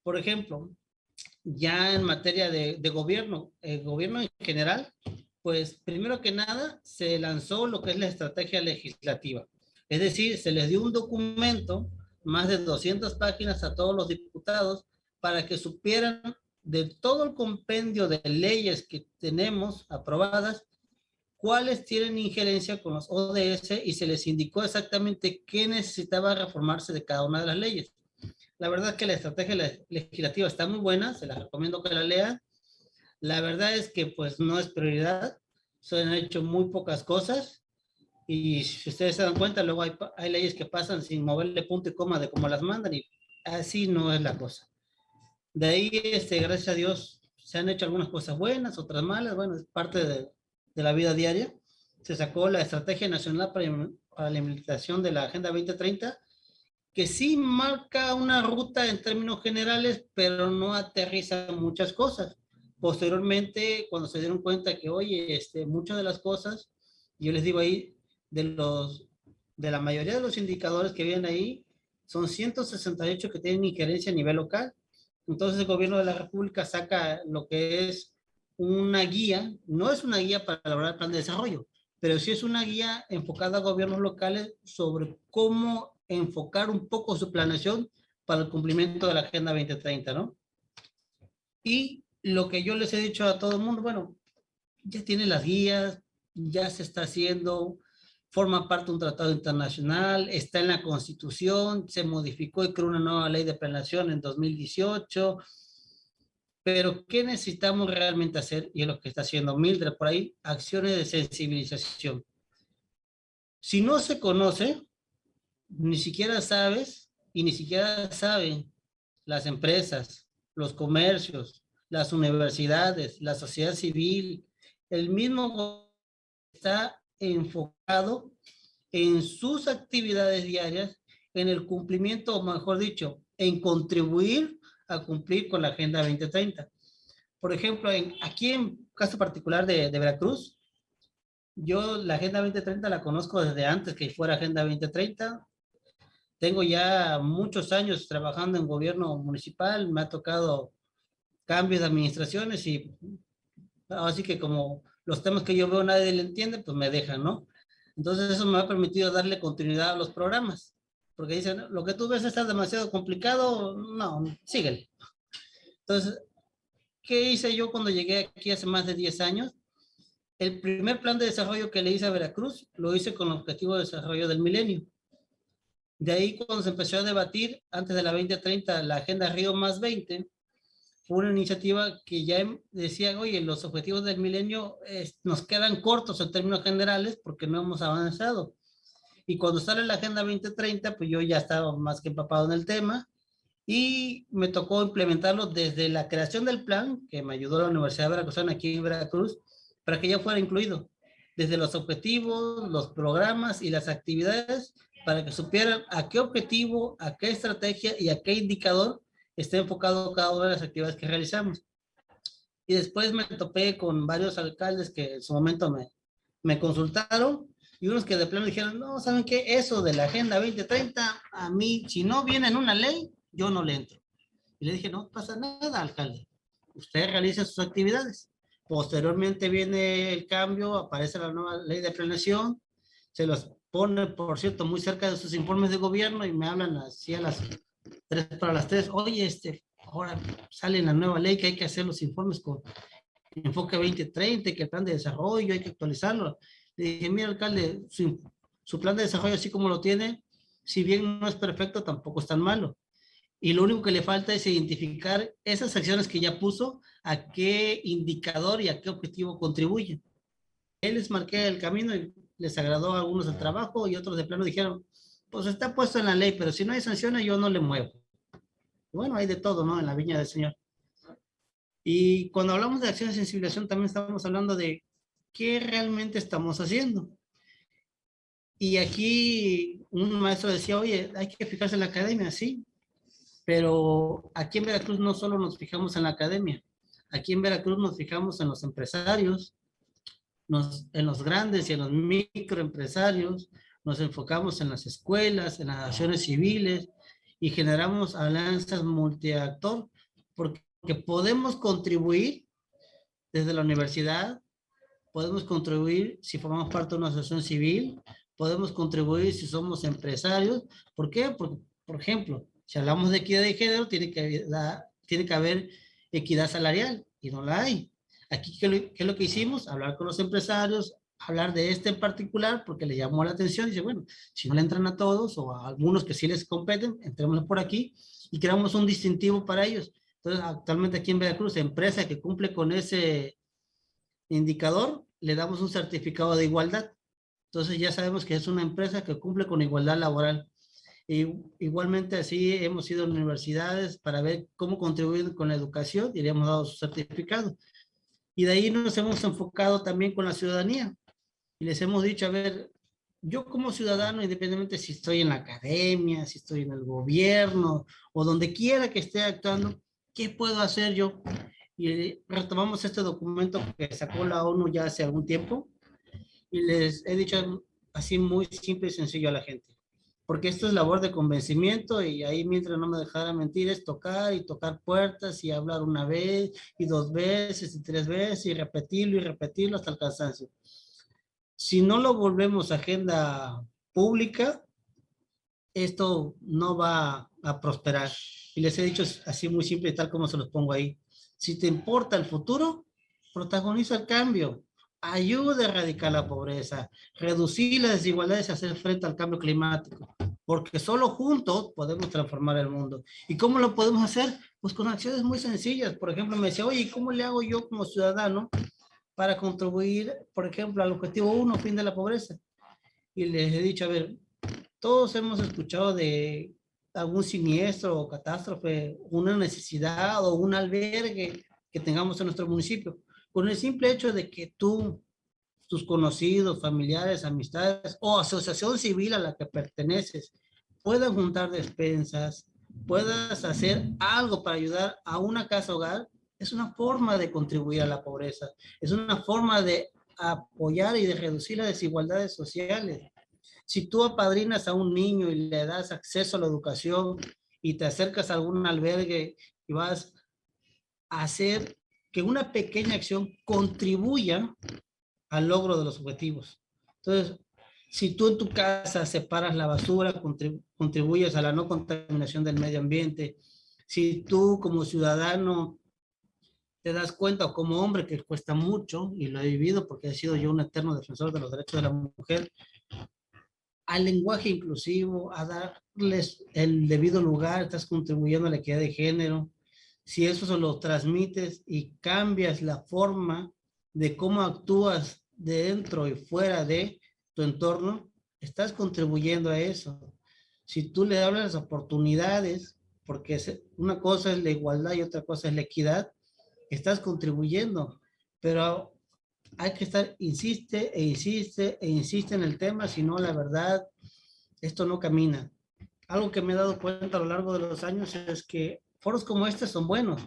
Por ejemplo, ya en materia de gobierno, el gobierno en general, pues primero que nada se lanzó lo que es la estrategia legislativa. Es decir, se les dio un documento, más de 200 páginas a todos los diputados, para que supieran de todo el compendio de leyes que tenemos aprobadas, cuáles tienen injerencia con los ODS y se les indicó exactamente qué necesitaba reformarse de cada una de las leyes. La verdad es que la estrategia legislativa está muy buena, se la recomiendo que la lean. La verdad es que pues no es prioridad, se han hecho muy pocas cosas y si ustedes se dan cuenta, luego hay leyes que pasan sin moverle punto y coma de cómo las mandan y así no es la cosa. De ahí, gracias a Dios, se han hecho algunas cosas buenas, otras malas, bueno, es parte de la vida diaria. Se sacó la Estrategia Nacional para la Implementación de la Agenda 2030, que sí marca una ruta en términos generales, pero no aterriza muchas cosas. Posteriormente, cuando se dieron cuenta que, oye, muchas de las cosas, yo les digo ahí, de la mayoría de los indicadores que vienen ahí, son 168 que tienen injerencia a nivel local. Entonces el gobierno de la República saca lo que es una guía, no es una guía para elaborar el plan de desarrollo, pero sí es una guía enfocada a gobiernos locales sobre cómo enfocar un poco su planeación para el cumplimiento de la Agenda 2030, ¿no? Y lo que yo les he dicho a todo el mundo, bueno, ya tiene las guías, ya se está haciendo, forma parte de un tratado internacional, está en la Constitución, se modificó y creó una nueva ley de planeación en 2018, pero ¿qué necesitamos realmente hacer? Y es lo que está haciendo Mildred por ahí, acciones de sensibilización. Si no se conoce, ni siquiera sabes y ni siquiera saben las empresas, los comercios, las universidades, la sociedad civil, el mismo está enfocado en sus actividades diarias, en el cumplimiento, o mejor dicho, en contribuir a cumplir con la Agenda 2030. Por ejemplo, aquí en caso particular de Veracruz, yo la Agenda 2030 la conozco desde antes que fuera Agenda 2030. Tengo ya muchos años trabajando en gobierno municipal, me ha tocado cambios de administraciones y así que como los temas que yo veo nadie le entiende, pues me dejan, ¿no? Entonces eso me ha permitido darle continuidad a los programas, porque dicen, lo que tú ves está demasiado complicado, no, síguele. Entonces, ¿qué hice yo cuando llegué aquí hace más de 10 años? El primer plan de desarrollo que le hice a Veracruz, lo hice con el objetivo de desarrollo del milenio. De ahí cuando se empezó a debatir, antes de la 2030, la Agenda Río Más 20, fue una iniciativa que ya decía, oye, los objetivos del milenio nos quedan cortos en términos generales porque no hemos avanzado. Y cuando sale la Agenda 2030, pues yo ya estaba más que empapado en el tema y me tocó implementarlo desde la creación del plan, que me ayudó la Universidad Veracruzana aquí en Veracruz, para que ya fuera incluido. Desde los objetivos, los programas y las actividades, para que supieran a qué objetivo, a qué estrategia y a qué indicador está enfocado cada una de las actividades que realizamos. Y después me topé con varios alcaldes que en su momento me consultaron y unos que de plano dijeron, no, ¿saben qué? Eso de la Agenda 2030, a mí, si no viene en una ley, yo no le entro. Y le dije, no pasa nada, alcalde. Usted realiza sus actividades. Posteriormente viene el cambio, aparece la nueva ley de planeación, se los pone, por cierto, muy cerca de sus informes de gobierno y me hablan así a las 3 para las 3, oye, ahora sale la nueva ley que hay que hacer los informes con enfoque 2030, que el plan de desarrollo hay que actualizarlo. Le dije, mira, alcalde, su plan de desarrollo así como lo tiene, si bien no es perfecto, tampoco es tan malo. Y lo único que le falta es identificar esas acciones que ya puso, a qué indicador y a qué objetivo contribuyen. Él les marqué el camino y les agradó a algunos el trabajo y otros de plano dijeron, pues está puesto en la ley, pero si no hay sanciones yo no le muevo. Bueno, hay de todo, ¿no? En la viña del Señor. Y cuando hablamos de acción de sensibilización también estamos hablando de qué realmente estamos haciendo. Y aquí un maestro decía, oye, hay que fijarse en la academia, sí, pero aquí en Veracruz no solo nos fijamos en la academia, aquí en Veracruz nos fijamos en los empresarios, en los grandes y en los microempresarios, nos enfocamos en las escuelas, en las acciones civiles y generamos alianzas multiactor porque podemos contribuir desde la universidad, podemos contribuir si formamos parte de una asociación civil, podemos contribuir si somos empresarios. ¿Por qué? Porque, por ejemplo, si hablamos de equidad de género, tiene que haber equidad salarial y no la hay. Aquí, ¿qué es lo que hicimos? Hablar con los empresarios, hablar de este en particular, porque le llamó la atención. Dice, bueno, si no le entran a todos o a algunos que sí les competen, entrémoslos por aquí y creamos un distintivo para ellos. Entonces, actualmente aquí en Veracruz, empresa que cumple con ese indicador, le damos un certificado de igualdad. Entonces, ya sabemos que es una empresa que cumple con igualdad laboral. Y igualmente así hemos ido a universidades para ver cómo contribuir con la educación y le hemos dado su certificado. Y de ahí nos hemos enfocado también con la ciudadanía. Y les hemos dicho, a ver, yo como ciudadano, independientemente si estoy en la academia, si estoy en el gobierno o donde quiera que esté actuando, ¿qué puedo hacer yo? Y retomamos este documento que sacó la ONU ya hace algún tiempo y les he dicho así muy simple y sencillo a la gente. Porque esto es labor de convencimiento y ahí mientras no me dejara mentir es tocar y tocar puertas y hablar una vez y 2 veces y 3 veces y repetirlo hasta el cansancio. Si no lo volvemos agenda pública, esto no va a prosperar. Y les he dicho así muy simple y tal como se los pongo ahí. Si te importa el futuro, protagoniza el cambio. Ayuda a erradicar la pobreza, reducir las desigualdades y hacer frente al cambio climático, porque solo juntos podemos transformar el mundo. ¿Y cómo lo podemos hacer? Pues con acciones muy sencillas. Por ejemplo, me decía, oye, ¿cómo le hago yo como ciudadano para contribuir, por ejemplo, al objetivo 1, fin de la pobreza? y les he dicho, a ver, todos hemos escuchado de algún siniestro o catástrofe, una necesidad o un albergue que tengamos en nuestro municipio. Con el simple hecho de que tú, tus conocidos, familiares, amistades o asociación civil a la que perteneces puedan juntar despensas, puedas hacer algo para ayudar a una casa hogar, es una forma de contribuir a la pobreza, es una forma de apoyar y de reducir las desigualdades sociales. Si tú apadrinas a un niño y le das acceso a la educación y te acercas a algún albergue y vas a hacer que una pequeña acción contribuya al logro de los objetivos. Entonces, si tú en tu casa separas la basura, contribuyes a la no contaminación del medio ambiente. Si tú como ciudadano te das cuenta, o como hombre, que cuesta mucho, y lo he vivido porque he sido yo un eterno defensor de los derechos de la mujer, al lenguaje inclusivo, a darles el debido lugar, estás contribuyendo a la equidad de género. Si eso se lo transmites y cambias la forma de cómo actúas dentro y fuera de tu entorno, estás contribuyendo a eso. Si tú le hablas las oportunidades, porque una cosa es la igualdad y otra cosa es la equidad, estás contribuyendo, pero hay que estar, insiste e insiste e insiste en el tema, si no, la verdad, esto no camina. Algo que me he dado cuenta a lo largo de los años es que foros como este son buenos.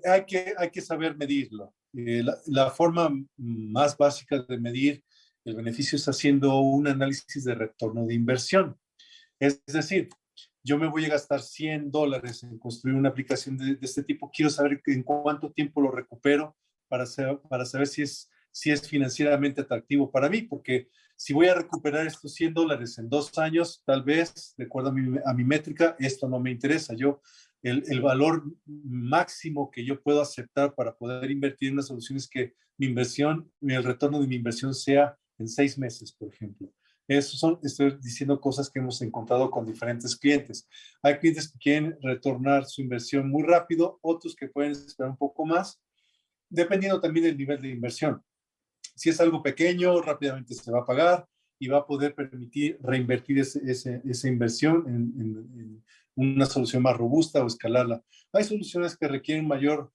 Hay que saber medirlo. La forma más básica de medir el beneficio es haciendo un análisis de retorno de inversión. Es decir, yo me voy a gastar $100 en construir una aplicación de este tipo. Quiero saber en cuánto tiempo lo recupero para saber si es financieramente atractivo para mí, porque si voy a recuperar estos $100 en 2 años, tal vez, de acuerdo a mi métrica, esto no me interesa. El valor máximo que yo puedo aceptar para poder invertir en una solución es que el retorno de mi inversión sea en 6 meses, por ejemplo. Estoy diciendo cosas que hemos encontrado con diferentes clientes. Hay clientes que quieren retornar su inversión muy rápido, otros que pueden esperar un poco más, dependiendo también del nivel de inversión. Si es algo pequeño, rápidamente se va a pagar y va a poder permitir reinvertir esa inversión en una solución más robusta o escalarla. Hay soluciones que requieren mayor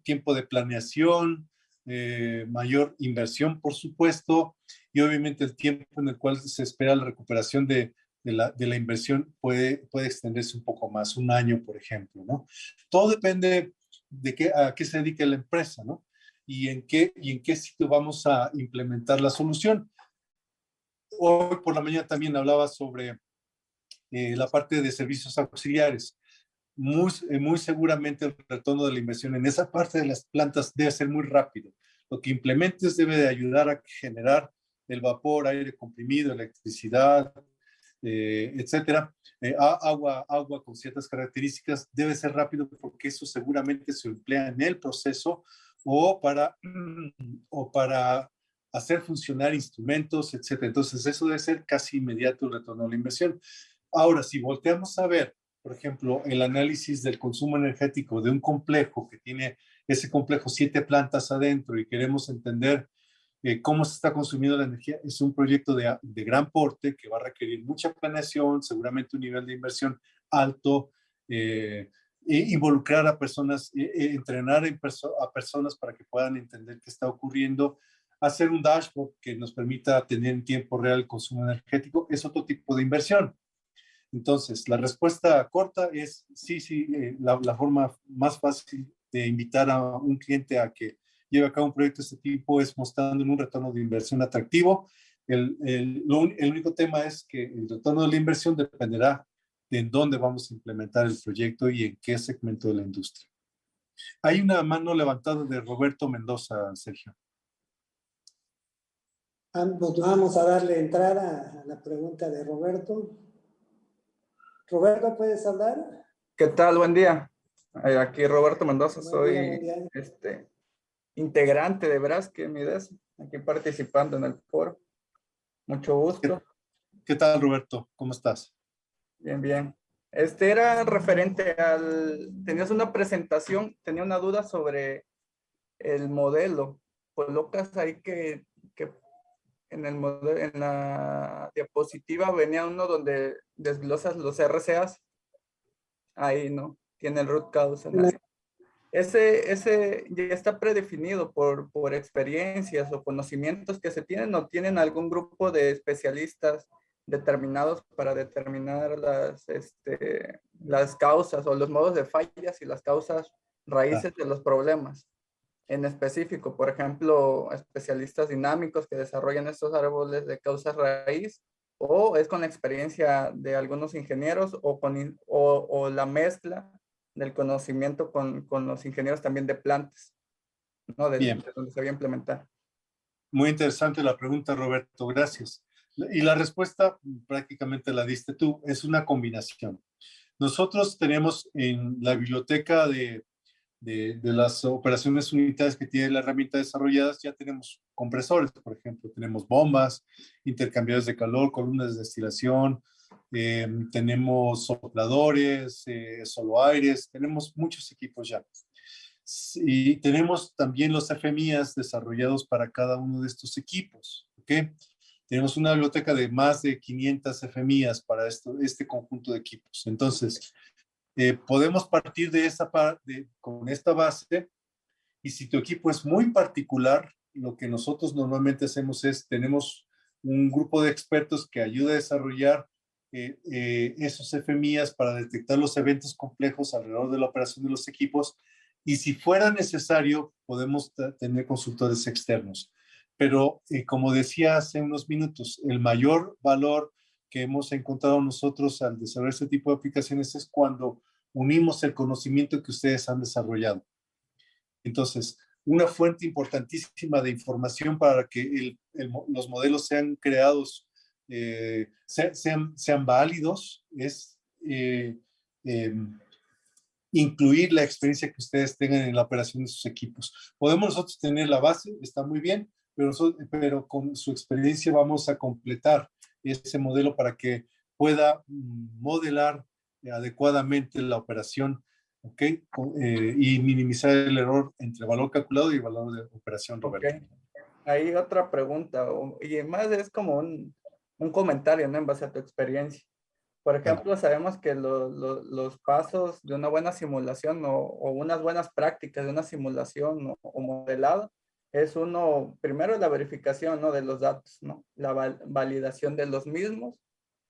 tiempo de planeación, mayor inversión, por supuesto, y obviamente el tiempo en el cual se espera la recuperación de la inversión puede extenderse un poco más, 1 año, por ejemplo, ¿no? Todo depende de a qué se dedique la empresa, ¿no? Y en qué sitio vamos a implementar la solución. Hoy por la mañana también hablaba sobre la parte de servicios auxiliares. Muy seguramente el retorno de la inversión en esa parte de las plantas debe ser muy rápido. lo que implementes debe de ayudar a generar el vapor, aire comprimido, electricidad, etcétera. Agua con ciertas características, debe ser rápido porque eso seguramente se emplea en el proceso o para hacer funcionar instrumentos, etcétera. Entonces, eso debe ser casi inmediato el retorno a la inversión. Ahora, si volteamos a ver, por ejemplo, el análisis del consumo energético de un complejo que tiene ese complejo 7 plantas adentro y queremos entender cómo se está consumiendo la energía, es un proyecto de gran porte que va a requerir mucha planeación, seguramente un nivel de inversión alto, involucrar a personas, entrenar a personas para que puedan entender qué está ocurriendo, hacer un dashboard que nos permita tener en tiempo real el consumo energético, es otro tipo de inversión. Entonces, la respuesta corta es sí, la forma más fácil de invitar a un cliente a que lleve a cabo un proyecto de este tipo es mostrándole un retorno de inversión atractivo. El único tema es que el retorno de la inversión dependerá de en dónde vamos a implementar el proyecto y en qué segmento de la industria. Hay una mano levantada de Roberto Mendoza, Sergio. Vamos a darle entrada a la pregunta de Roberto. Roberto, ¿puedes hablar? ¿Qué tal? Buen día. Aquí Roberto Mendoza, Buen día. integrante de Braskem Mides, aquí participando en el foro. Mucho gusto. ¿Qué tal, Roberto? ¿Cómo estás? Bien, bien. Era referente tenías una presentación, tenía una duda sobre el modelo. Colocas ahí que en el modelo, en la diapositiva venía uno donde desglosas los RCAs. Ahí, ¿no? Tiene el root cause analysis. Ese ya está predefinido por experiencias o conocimientos que se tienen, o tienen algún grupo de especialistas determinados para determinar las causas o los modos de fallas y las causas raíces de los problemas. En específico, por ejemplo, especialistas dinámicos que desarrollan estos árboles de causas raíz, o es con la experiencia de algunos ingenieros o la mezcla del conocimiento con los ingenieros también de plantas, ¿no? De donde se va a implementar. Muy interesante la pregunta, Roberto, gracias. Y la respuesta prácticamente la diste tú, es una combinación. Nosotros tenemos en la biblioteca de las operaciones unitarias que tiene la herramienta desarrolladas, ya tenemos compresores, por ejemplo, tenemos bombas, intercambiadores de calor, columnas de destilación, tenemos sopladores, solo aires, tenemos muchos equipos ya. Y tenemos también los FMIAs desarrollados para cada uno de estos equipos, ¿ok? Tenemos una biblioteca de más de 500 FMIAs para este conjunto de equipos. Entonces, podemos partir con esta base, y si tu equipo es muy particular, lo que nosotros normalmente hacemos es, tenemos un grupo de expertos que ayuda a desarrollar esos FMIAs para detectar los eventos complejos alrededor de la operación de los equipos, y si fuera necesario, podemos tener consultores externos. Pero, como decía hace unos minutos, el mayor valor que hemos encontrado nosotros al desarrollar este tipo de aplicaciones es cuando unimos el conocimiento que ustedes han desarrollado. Entonces, una fuente importantísima de información para que los modelos sean creados, sean válidos, es incluir la experiencia que ustedes tengan en la operación de sus equipos. Podemos nosotros tener la base, está muy bien, pero con su experiencia vamos a completar ese modelo para que pueda modelar adecuadamente la operación, ¿ok? Y minimizar el error entre valor calculado y valor de operación, Roberto. Okay. Hay otra pregunta, y además es como un comentario, ¿no? En base a tu experiencia. Por ejemplo, sabemos que los pasos de una buena simulación o unas buenas prácticas de una simulación o modelado es primero la verificación, ¿no? De los datos, ¿no? La validación de los mismos,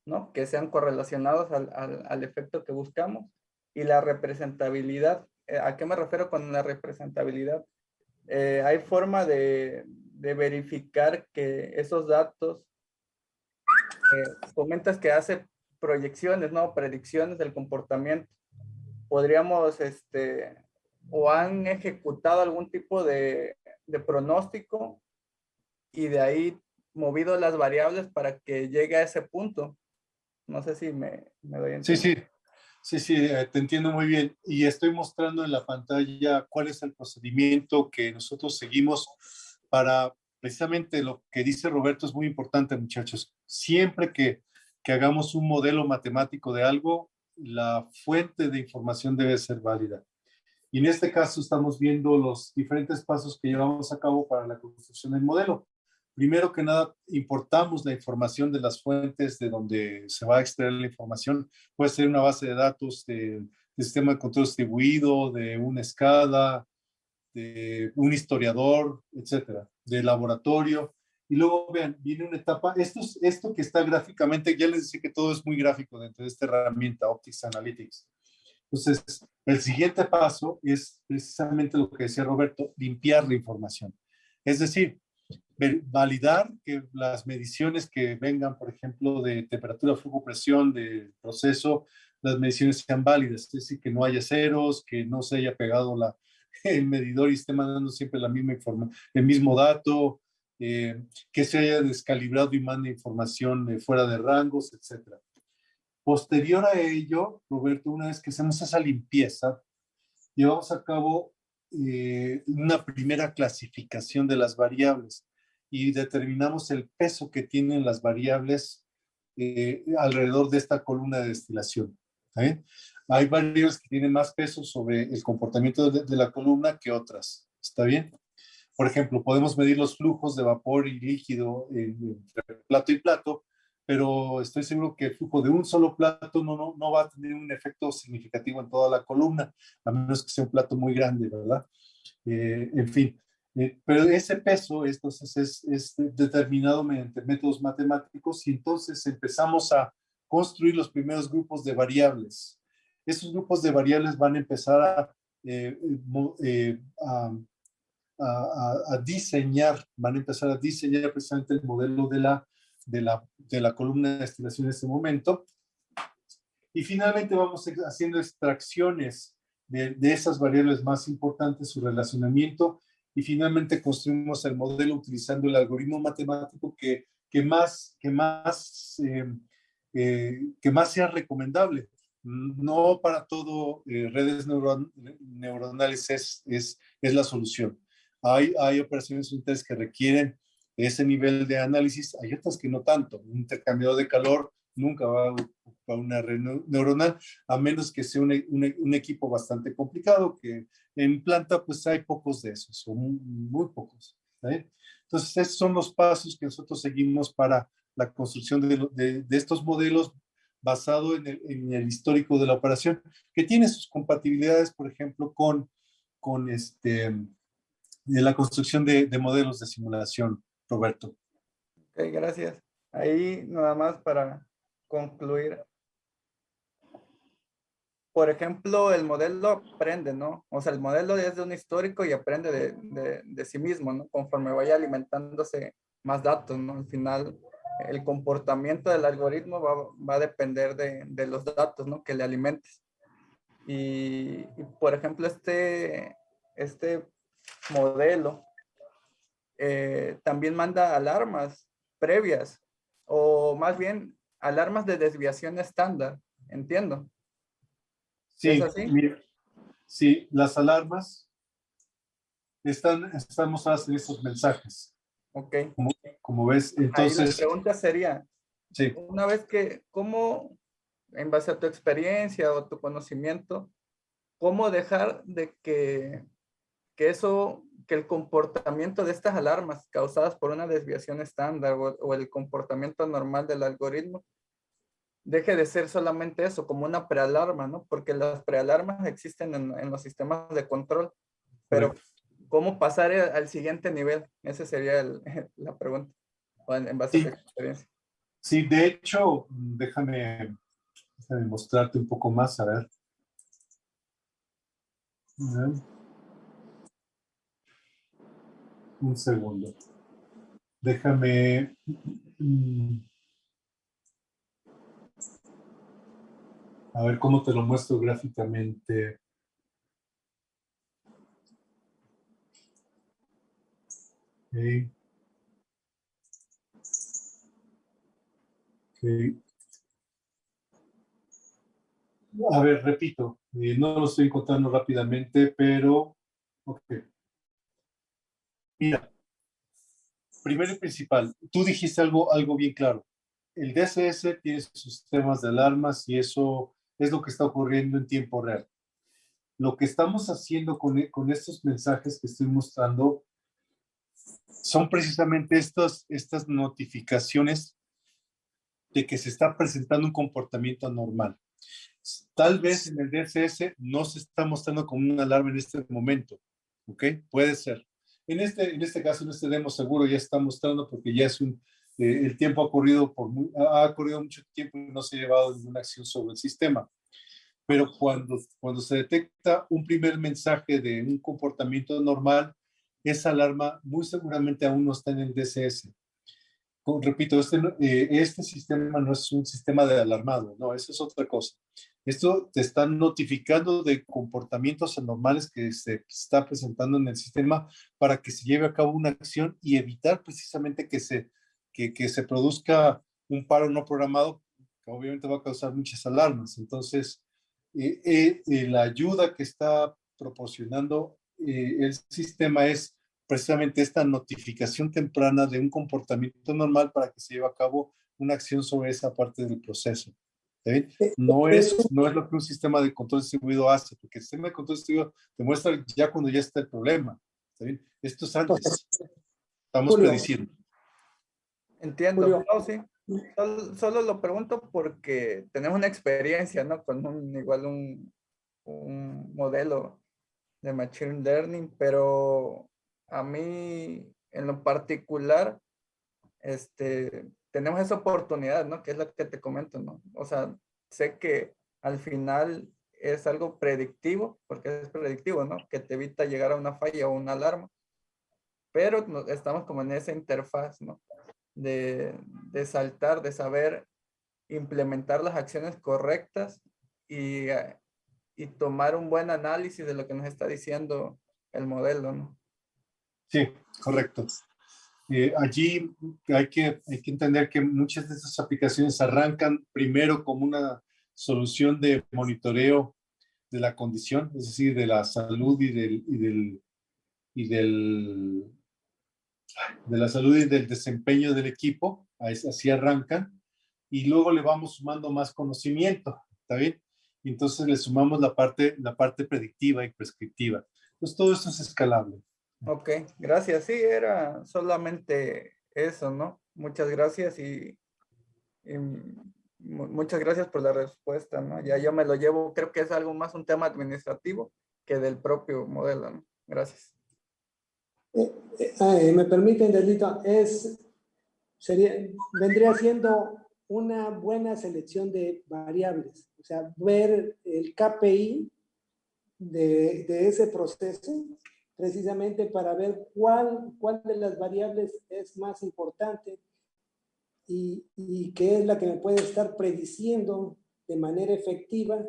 ¿no? Que sean correlacionados al efecto que buscamos, y la representabilidad. ¿A qué me refiero con la representabilidad? Hay forma de verificar que esos datos, comentas que hace proyecciones, ¿no? Predicciones del comportamiento. Podríamos, o han ejecutado algún tipo de de pronóstico y de ahí movido las variables para que llegue a ese punto. No sé si me doy a entender. Sí, te entiendo muy bien. Y estoy mostrando en la pantalla cuál es el procedimiento que nosotros seguimos para precisamente lo que dice Roberto es muy importante, muchachos. Siempre que hagamos un modelo matemático de algo, la fuente de información debe ser válida. Y en este caso estamos viendo los diferentes pasos que llevamos a cabo para la construcción del modelo. Primero que nada, importamos la información de las fuentes de donde se va a extraer la información. Puede ser una base de datos de sistema de control distribuido, de una escala, de un historiador, etcétera, de laboratorio. Y luego, vean, viene una etapa, esto que está gráficamente, ya les decía que todo es muy gráfico dentro de esta herramienta, Optics Analytics. Entonces, el siguiente paso es precisamente lo que decía Roberto, limpiar la información. Es decir, validar que las mediciones que vengan, por ejemplo, de temperatura, flujo, presión del proceso, las mediciones sean válidas, es decir, que no haya ceros, que no se haya pegado el medidor y esté mandando siempre la misma información, el mismo dato, que se haya descalibrado y mande información fuera de rangos, etcétera. Posterior a ello, Roberto, una vez que hacemos esa limpieza, llevamos a cabo una primera clasificación de las variables y determinamos el peso que tienen las variables alrededor de esta columna de destilación. Hay variables que tienen más peso sobre el comportamiento de la columna que otras. ¿Está bien? Por ejemplo, podemos medir los flujos de vapor y líquido entre plato y plato, pero estoy seguro que el flujo de un solo plato no va a tener un efecto significativo en toda la columna, a menos que sea un plato muy grande, ¿verdad? En fin, pero ese peso entonces es determinado mediante métodos matemáticos y entonces empezamos a construir los primeros grupos de variables. Esos grupos de variables van a empezar a diseñar, van a empezar a diseñar precisamente el modelo de la columna de destilación en este momento. Y finalmente vamos haciendo extracciones de esas variables más importantes, su relacionamiento, y finalmente construimos el modelo utilizando el algoritmo matemático que más sea recomendable. No para todo redes neuronales es la solución. Hay operaciones unitarias que requieren ese nivel de análisis, hay otras que no tanto. Un intercambiador de calor nunca va a ocupar una red neuronal, a menos que sea un equipo bastante complicado, que en planta pues hay pocos de esos, o muy pocos. ¿Sí? Entonces, esos son los pasos que nosotros seguimos para la construcción de estos modelos basado en el histórico de la operación, que tiene sus compatibilidades, por ejemplo, con de la construcción de modelos de simulación, Roberto. Ok, gracias. Ahí nada más para concluir. Por ejemplo, el modelo aprende, ¿no? O sea, el modelo es de un histórico y aprende de sí mismo, ¿no? Conforme vaya alimentándose más datos, ¿no? Al final, el comportamiento del algoritmo va a depender de los datos, ¿no? Que le alimentes. Y por ejemplo, este modelo también manda alarmas previas, o más bien alarmas de desviación estándar, entiendo. Sí, ¿Es así? mira, sí, las alarmas están mostradas en estos mensajes. Ok. Como ves, entonces... Ahí la pregunta sería, sí. una vez que, ¿cómo, en base a tu experiencia o tu conocimiento, cómo dejar de que el comportamiento de estas alarmas causadas por una desviación estándar o el comportamiento normal del algoritmo deje de ser solamente eso, como una prealarma, ¿no? Porque las prealarmas existen en los sistemas de control, pero ¿cómo pasar al siguiente nivel? Esa sería la pregunta, en base a tu experiencia. Sí, de hecho, déjame mostrarte un poco más, a ver. Un segundo. Déjame... a ver cómo te lo muestro gráficamente. Ok. Ok. A ver, repito, no lo estoy encontrando rápidamente, pero, ok. Mira, primero y principal, tú dijiste algo bien claro. El DSS tiene sus sistemas de alarmas y eso es lo que está ocurriendo en tiempo real. Lo que estamos haciendo con estos mensajes que estoy mostrando son precisamente estas notificaciones de que se está presentando un comportamiento anormal. Tal vez en el DSS no se está mostrando como una alarma en este momento, ¿ok? Puede ser. En este caso, en este demo seguro ya está mostrando porque ya es el tiempo ha corrido mucho tiempo y no se ha llevado ninguna acción sobre el sistema. Pero cuando se detecta un primer mensaje de un comportamiento normal, esa alarma muy seguramente aún no está en el DSS. Repito, este sistema no es un sistema de alarmado, no, eso es otra cosa. Esto te está notificando de comportamientos anormales que se está presentando en el sistema para que se lleve a cabo una acción y evitar precisamente que se produzca un paro no programado, que obviamente va a causar muchas alarmas. Entonces, la ayuda que está proporcionando el sistema es precisamente esta notificación temprana de un comportamiento normal para que se lleve a cabo una acción sobre esa parte del proceso. No es lo que un sistema de control distribuido hace, porque el sistema de control distribuido te muestra ya cuando ya está el problema. ¿Está bien? Esto es antes. Estamos prediciendo. Entiendo. Julio. No, sí. Solo lo pregunto porque tenemos una experiencia, ¿no? Con igual un modelo de Machine Learning, pero a mí en lo particular, tenemos esa oportunidad, ¿no? Que es lo que te comento, ¿no? O sea, sé que al final es algo predictivo, porque es predictivo, ¿no? Que te evita llegar a una falla o una alarma, pero estamos como en esa interfaz, ¿no? De saltar, de saber implementar las acciones correctas y tomar un buen análisis de lo que nos está diciendo el modelo, ¿no? Sí, correcto. Allí hay que entender que muchas de estas aplicaciones arrancan primero como una solución de monitoreo de la condición, es decir, de la salud de la salud y del desempeño del equipo, así arrancan, y luego le vamos sumando más conocimiento, ¿está bien? Y entonces le sumamos la parte predictiva y prescriptiva. Entonces todo esto es escalable. Ok, gracias. Sí, era solamente eso, ¿no? Muchas gracias y muchas gracias por la respuesta, ¿no? Ya yo me lo llevo, creo que es algo más un tema administrativo que del propio modelo, ¿no? Gracias. Me permiten, Delito, vendría siendo una buena selección de variables, o sea, ver el KPI de ese proceso, precisamente para ver cuál de las variables es más importante y qué es la que me puede estar prediciendo de manera efectiva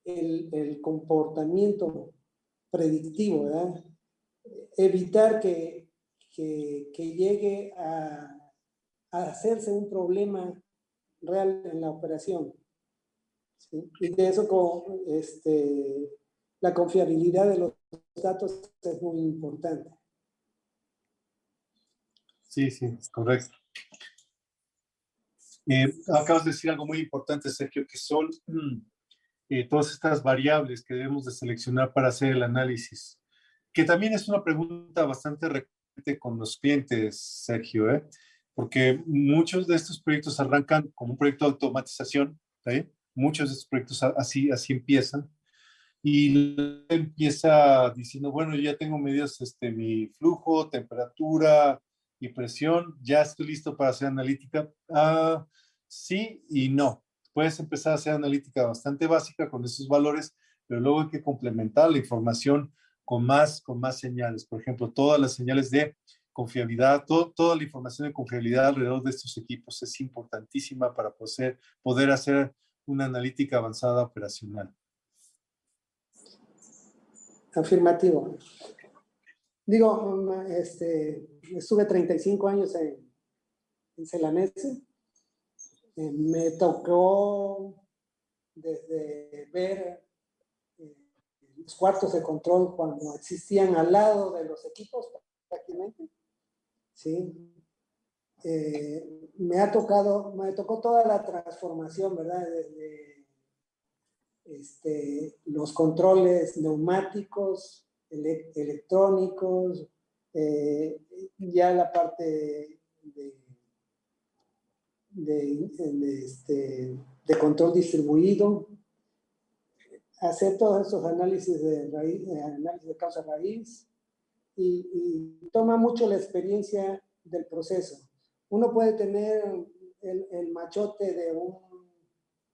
el comportamiento predictivo, ¿verdad? Evitar que llegue a hacerse un problema real en la operación. ¿Sí? Y de eso la confiabilidad de los datos es muy importante. Sí, es correcto. Acabas de decir algo muy importante, Sergio, que son todas estas variables que debemos de seleccionar para hacer el análisis, que también es una pregunta bastante recurrente con los clientes, Sergio, porque muchos de estos proyectos arrancan como un proyecto de automatización, ¿sí? Muchos de estos proyectos así empiezan, y empieza diciendo, bueno, yo ya tengo medidas mi flujo, temperatura y presión, ya estoy listo para hacer analítica. Sí y no. Puedes empezar a hacer analítica bastante básica con esos valores, pero luego hay que complementar la información con más señales. Por ejemplo, todas las señales de confiabilidad, toda la información de confiabilidad alrededor de estos equipos es importantísima para poder hacer una analítica avanzada operacional. Afirmativo. Digo, estuve 35 años en Celanese. Me tocó desde ver los cuartos de control cuando existían al lado de los equipos prácticamente, ¿sí? Me tocó toda la transformación, ¿verdad? Desde los controles neumáticos, electrónicos, ya la parte de control distribuido, hacer todos esos análisis análisis de causa raíz, y toma mucho la experiencia del proceso. Uno puede tener el machote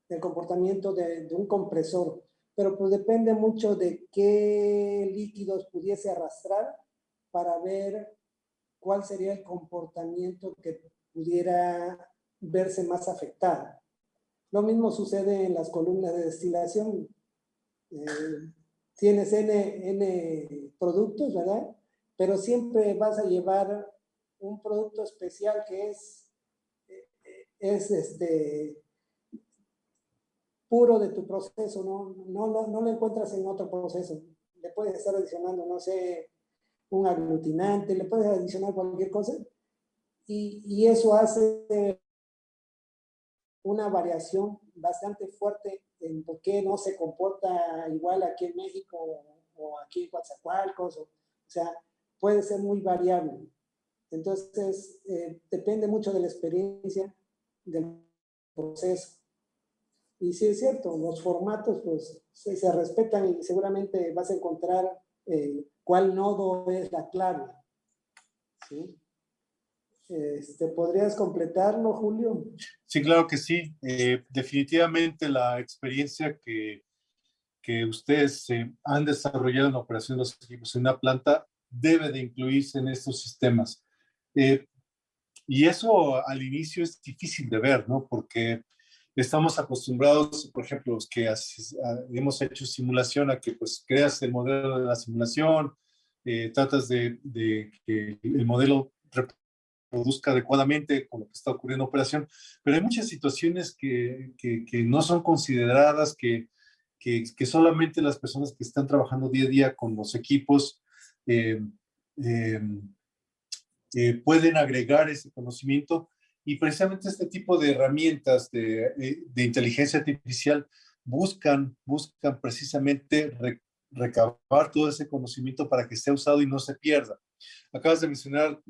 del comportamiento de un compresor, pero pues depende mucho de qué líquidos pudiese arrastrar para ver cuál sería el comportamiento que pudiera verse más afectado. Lo mismo sucede en las columnas de destilación. Tienes N productos, ¿verdad? Pero siempre vas a llevar un producto especial que es puro de tu proceso, no lo encuentras en otro proceso. Le puedes estar adicionando, no sé, un aglutinante, le puedes adicionar cualquier cosa, y eso hace una variación bastante fuerte en por qué no se comporta igual aquí en México o aquí en Coatzacoalcos, o sea, puede ser muy variable. Entonces, depende mucho de la experiencia del proceso. Y sí es cierto, los formatos pues se respetan y seguramente vas a encontrar cuál nodo es la clave, ¿sí? ¿Podrías completarlo, Julio? Sí, claro que sí. Definitivamente la experiencia que ustedes han desarrollado en la operación de los equipos en una planta debe de incluirse en estos sistemas. Y eso al inicio es difícil de ver, ¿no? Porque estamos acostumbrados, por ejemplo, los que hemos hecho simulación, a que pues creas el modelo de la simulación, tratas de que el modelo reproduzca adecuadamente con lo que está ocurriendo en operación, pero hay muchas situaciones que no son consideradas, que solamente las personas que están trabajando día a día con los equipos pueden agregar ese conocimiento, y precisamente este tipo de herramientas de inteligencia artificial buscan precisamente recabar todo ese conocimiento para que sea usado y no se pierda. Acabas de mencionar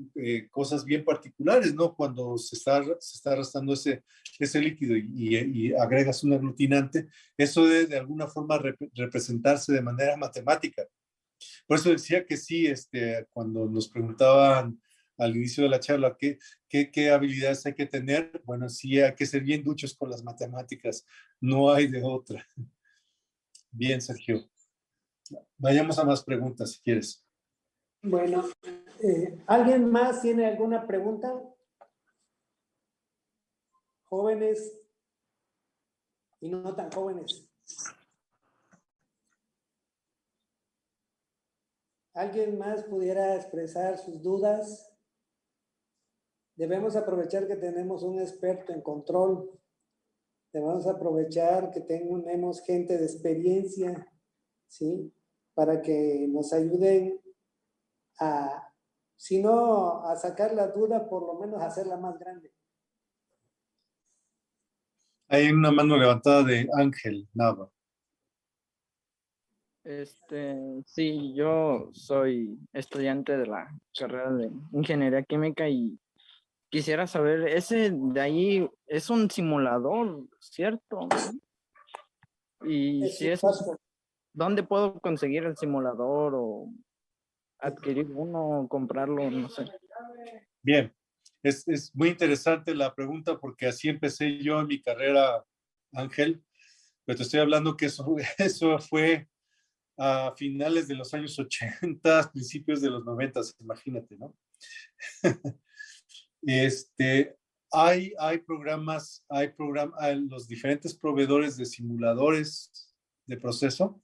cosas bien particulares, ¿no? Cuando se está arrastrando ese líquido y agregas un aglutinante, eso debe de alguna forma representarse de manera matemática. Por eso decía que sí, cuando nos preguntaban al inicio de la charla qué habilidades hay que tener, bueno, sí hay que ser bien duchos con las matemáticas, no hay de otra. Bien, Sergio. Vayamos a más preguntas si quieres. Bueno, ¿alguien más tiene alguna pregunta? Jóvenes y no tan jóvenes. ¿Alguien más pudiera expresar sus dudas? Debemos aprovechar que tenemos un experto en control. Debemos aprovechar que tenemos gente de experiencia, ¿sí? Para que nos ayuden a, si no a sacar la duda, por lo menos a hacerla más grande. Hay una mano levantada de Ángel Nava. Sí, yo soy estudiante de la carrera de Ingeniería Química y quisiera saber, ese de ahí es un simulador, ¿cierto? Y si es, ¿dónde puedo conseguir el simulador o adquirir uno o comprarlo? No sé. Bien, es muy interesante la pregunta porque así empecé yo en mi carrera, Ángel, pero te estoy hablando que eso fue a finales de los años 80, principios de los 90, imagínate, ¿no? Hay programas, los diferentes proveedores de simuladores de proceso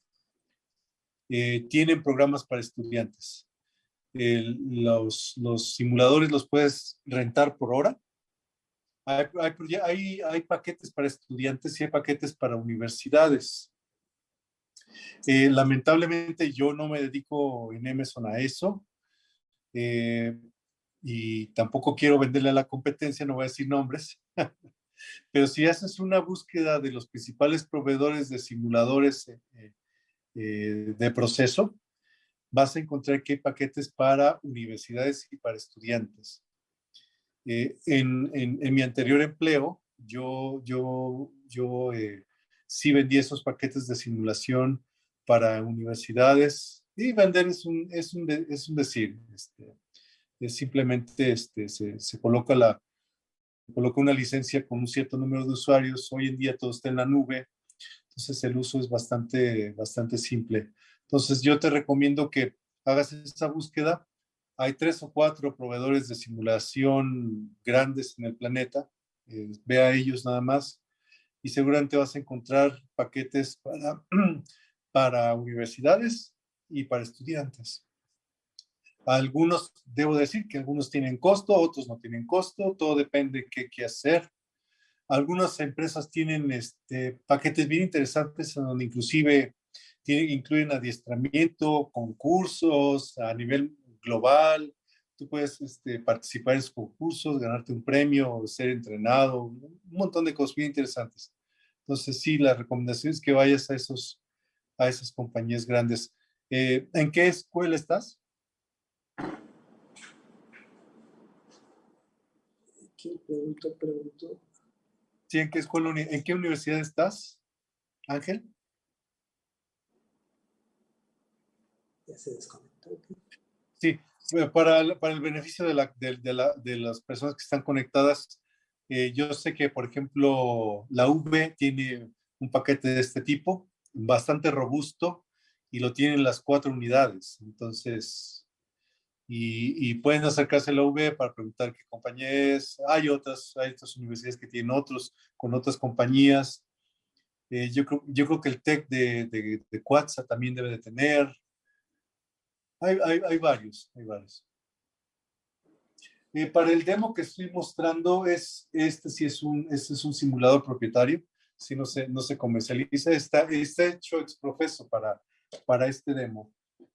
tienen programas para estudiantes. los simuladores los puedes rentar por hora. Hay paquetes para estudiantes y hay paquetes para universidades. Lamentablemente yo no me dedico en Emerson a eso, y tampoco quiero venderle a la competencia, no voy a decir nombres, pero si haces una búsqueda de los principales proveedores de simuladores de proceso, vas a encontrar que hay paquetes para universidades y para estudiantes. En mi anterior empleo, yo sí vendí esos paquetes de simulación para universidades, y vender es un decir. Es simplemente se coloca una licencia con un cierto número de usuarios. Hoy en día todo está en la nube, entonces el uso es bastante simple. Entonces yo te recomiendo que hagas esa búsqueda. Hay 3 o 4 proveedores de simulación grandes en el planeta. Ve a ellos nada más y seguramente vas a encontrar paquetes para universidades y para estudiantes. Algunos, debo decir que algunos tienen costo, otros no tienen costo, todo depende de qué hacer. Algunas empresas tienen paquetes bien interesantes en donde inclusive incluyen adiestramiento, concursos a nivel global. Tú puedes participar en esos concursos, ganarte un premio, ser entrenado, un montón de cosas bien interesantes. Entonces sí, la recomendación es que vayas a esas compañías grandes. ¿En qué escuela estás? Aquí pregunto. Sí, ¿en qué universidad estás, Ángel? Ya se desconectó. Sí, para el beneficio de las personas que están conectadas, yo sé que, por ejemplo, la UV tiene un paquete de este tipo, bastante robusto, y lo tienen las 4 unidades. Entonces, y pueden acercarse a la UV para preguntar qué compañía es. Hay otras universidades que tienen otros, con otras compañías. Yo creo que el TEC de Cuatza también debe de tener. Hay varios. Para el demo que estoy mostrando, este es un simulador propietario, si no se comercializa, está hecho ex profeso para este demo.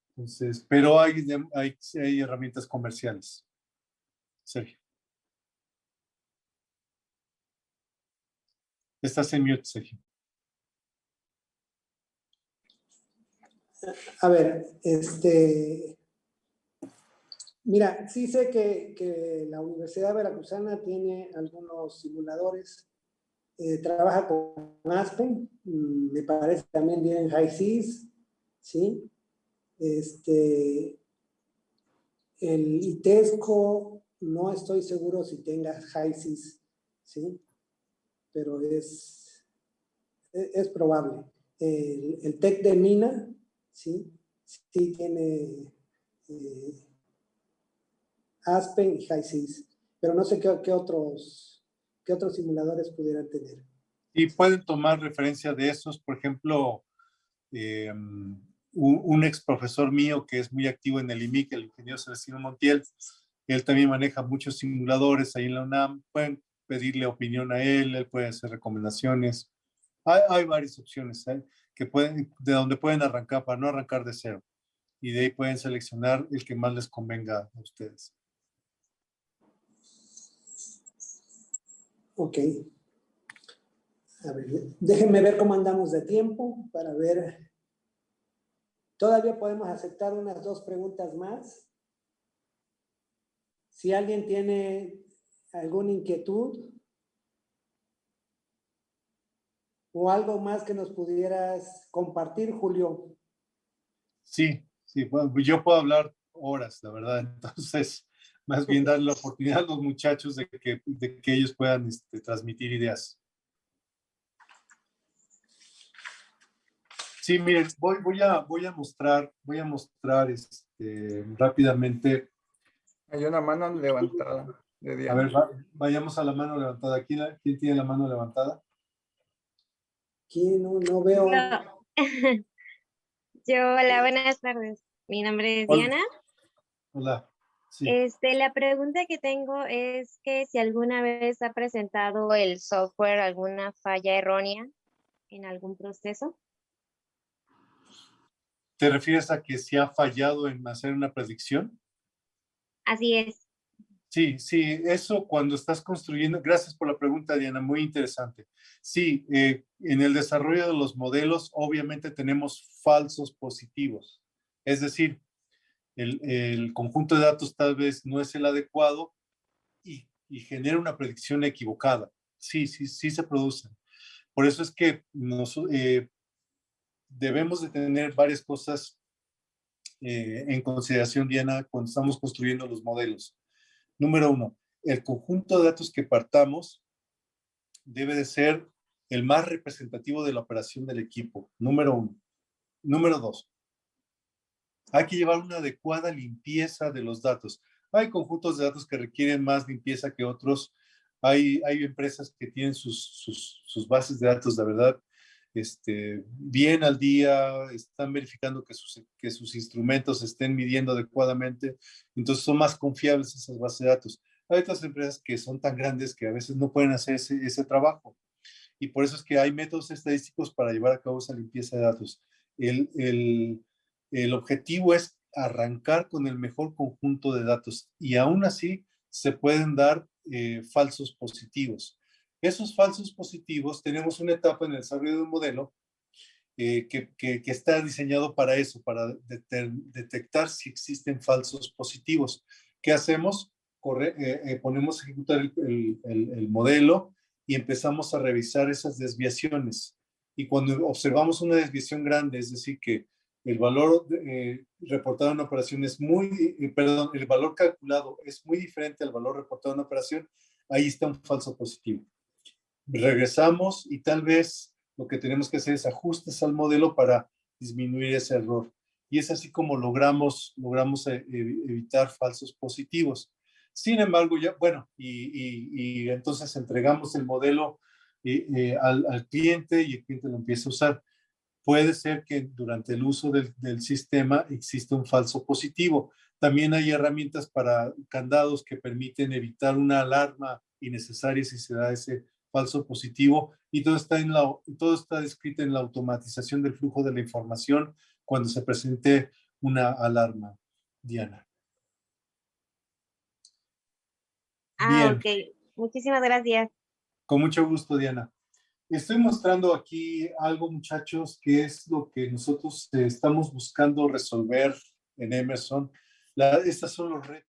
Entonces, pero hay herramientas comerciales. Sergio. Estás en mute, Sergio. A ver, mira, sí sé que la Universidad Veracruzana tiene algunos simuladores, trabaja con Aspen, me parece también tienen HiSys, ¿sí? El ITESCO, no estoy seguro si tenga HiSys, ¿sí? Pero es probable. El TEC de Mina, ¿sí? Sí tiene Aspen y HiSys, pero no sé qué otros simuladores pudieran tener. Y pueden tomar referencia de esos, por ejemplo, un ex profesor mío que es muy activo en el IMIC, el ingeniero Celestino Montiel, él también maneja muchos simuladores ahí en la UNAM. Pueden pedirle opinión a él puede hacer recomendaciones. Hay varias opciones de donde pueden arrancar para no arrancar de cero. Y de ahí pueden seleccionar el que más les convenga a ustedes. Ok. A ver, déjenme ver cómo andamos de tiempo para ver. Todavía podemos aceptar unas 2 preguntas más. Si alguien tiene alguna inquietud o algo más que nos pudieras compartir, Julio. Sí, bueno, yo puedo hablar horas, la verdad. Entonces, más bien darle la oportunidad a los muchachos de que ellos puedan transmitir ideas. Sí, miren, voy a mostrar rápidamente. Hay una mano levantada de Diana. A ver, vayamos a la mano levantada. ¿Quién tiene la mano levantada? ¿Quién? No veo. No. Yo, hola, buenas tardes. Mi nombre es Hola. Diana. Hola. Sí. La pregunta que tengo es que si alguna vez ha presentado el software alguna falla errónea en algún proceso. ¿Te refieres a que si ha fallado en hacer una predicción? Así es. Sí, sí, eso cuando estás construyendo, gracias por la pregunta, Diana, muy interesante. Sí, en el desarrollo de los modelos, obviamente tenemos falsos positivos. Es decir, el conjunto de datos tal vez no es el adecuado y genera una predicción equivocada. Sí, sí, sí se producen. Por eso es que debemos de tener varias cosas en consideración, Diana, cuando estamos construyendo los modelos. Número uno, el conjunto de datos que partamos debe de ser el más representativo de la operación del equipo. Número uno. Número dos, hay que llevar una adecuada limpieza de los datos. Hay conjuntos de datos que requieren más limpieza que otros. Hay empresas que tienen sus bases de datos, la verdad, bien al día, están verificando que sus instrumentos estén midiendo adecuadamente, entonces son más confiables esas bases de datos. Hay otras empresas que son tan grandes que a veces no pueden hacer ese trabajo, y por eso es que hay métodos estadísticos para llevar a cabo esa limpieza de datos. El objetivo es arrancar con el mejor conjunto de datos, y aún así se pueden dar falsos positivos. Esos falsos positivos, tenemos una etapa en el desarrollo de un modelo que está diseñado para eso, para detectar si existen falsos positivos. ¿Qué hacemos? Ponemos a ejecutar el modelo y empezamos a revisar esas desviaciones. Y cuando observamos una desviación grande, es decir, que el valor reportado en una operación es el valor calculado es muy diferente al valor reportado en una operación, ahí está un falso positivo. Regresamos y tal vez lo que tenemos que hacer es ajustes al modelo para disminuir ese error. Y es así como logramos evitar falsos positivos. Sin embargo, y entonces entregamos el modelo al cliente y el cliente lo empieza a usar. Puede ser que durante el uso del sistema exista un falso positivo. También hay herramientas para candados que permiten evitar una alarma innecesaria si se da ese falso positivo, y todo está descrito en la automatización del flujo de la información cuando se presente una alarma, Diana. Bien. Ok. Muchísimas gracias. Con mucho gusto, Diana. Estoy mostrando aquí algo, muchachos, que es lo que nosotros estamos buscando resolver en Emerson. Estos son los retos.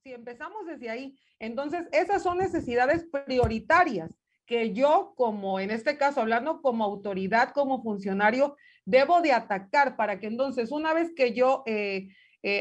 Si empezamos desde ahí, entonces esas son necesidades prioritarias que yo, como en este caso hablando como autoridad, como funcionario, debo de atacar para que entonces una vez que yo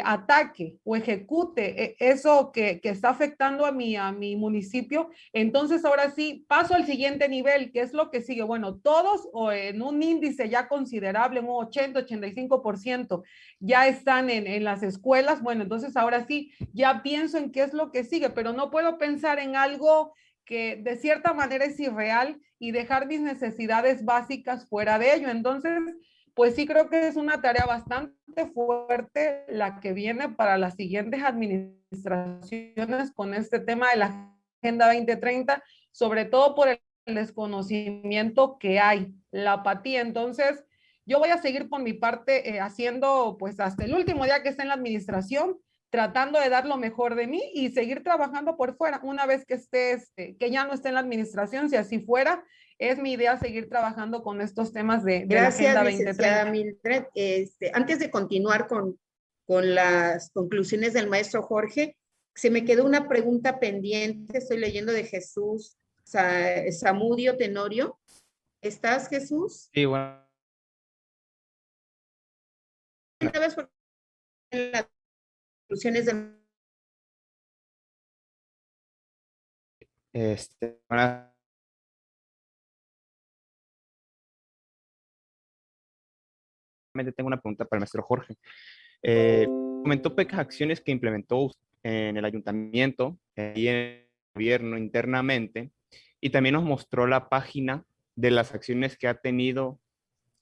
ataque o ejecute eso que está afectando a mi municipio, entonces ahora sí paso al siguiente nivel, que es lo que sigue. Bueno, todos o en un índice ya considerable, un 80-85% ya están en las escuelas. Bueno, entonces ahora sí ya pienso en qué es lo que sigue, pero no puedo pensar en algo que de cierta manera es irreal y dejar mis necesidades básicas fuera de ello. Entonces, pues sí creo que es una tarea bastante fuerte la que viene para las siguientes administraciones con este tema de la Agenda 2030, sobre todo por el desconocimiento que hay, la apatía. Entonces, yo voy a seguir por mi parte haciendo, pues hasta el último día que esté en la administración, tratando de dar lo mejor de mí y seguir trabajando por fuera. Una vez que esté, que ya no esté en la administración, si así fuera, es mi idea seguir trabajando con estos temas de la Agenda 2030. Gracias, licenciada Mildred. Antes de continuar con las conclusiones del maestro Jorge, se me quedó una pregunta pendiente. Estoy leyendo de Jesús Zamudio Tenorio. ¿Estás, Jesús? Sí, bueno. Una vez por las conclusiones del... Bueno, tengo una pregunta para el maestro Jorge. Comentó pocas acciones que implementó en el ayuntamiento y en el gobierno internamente, y también nos mostró la página de las acciones que ha tenido,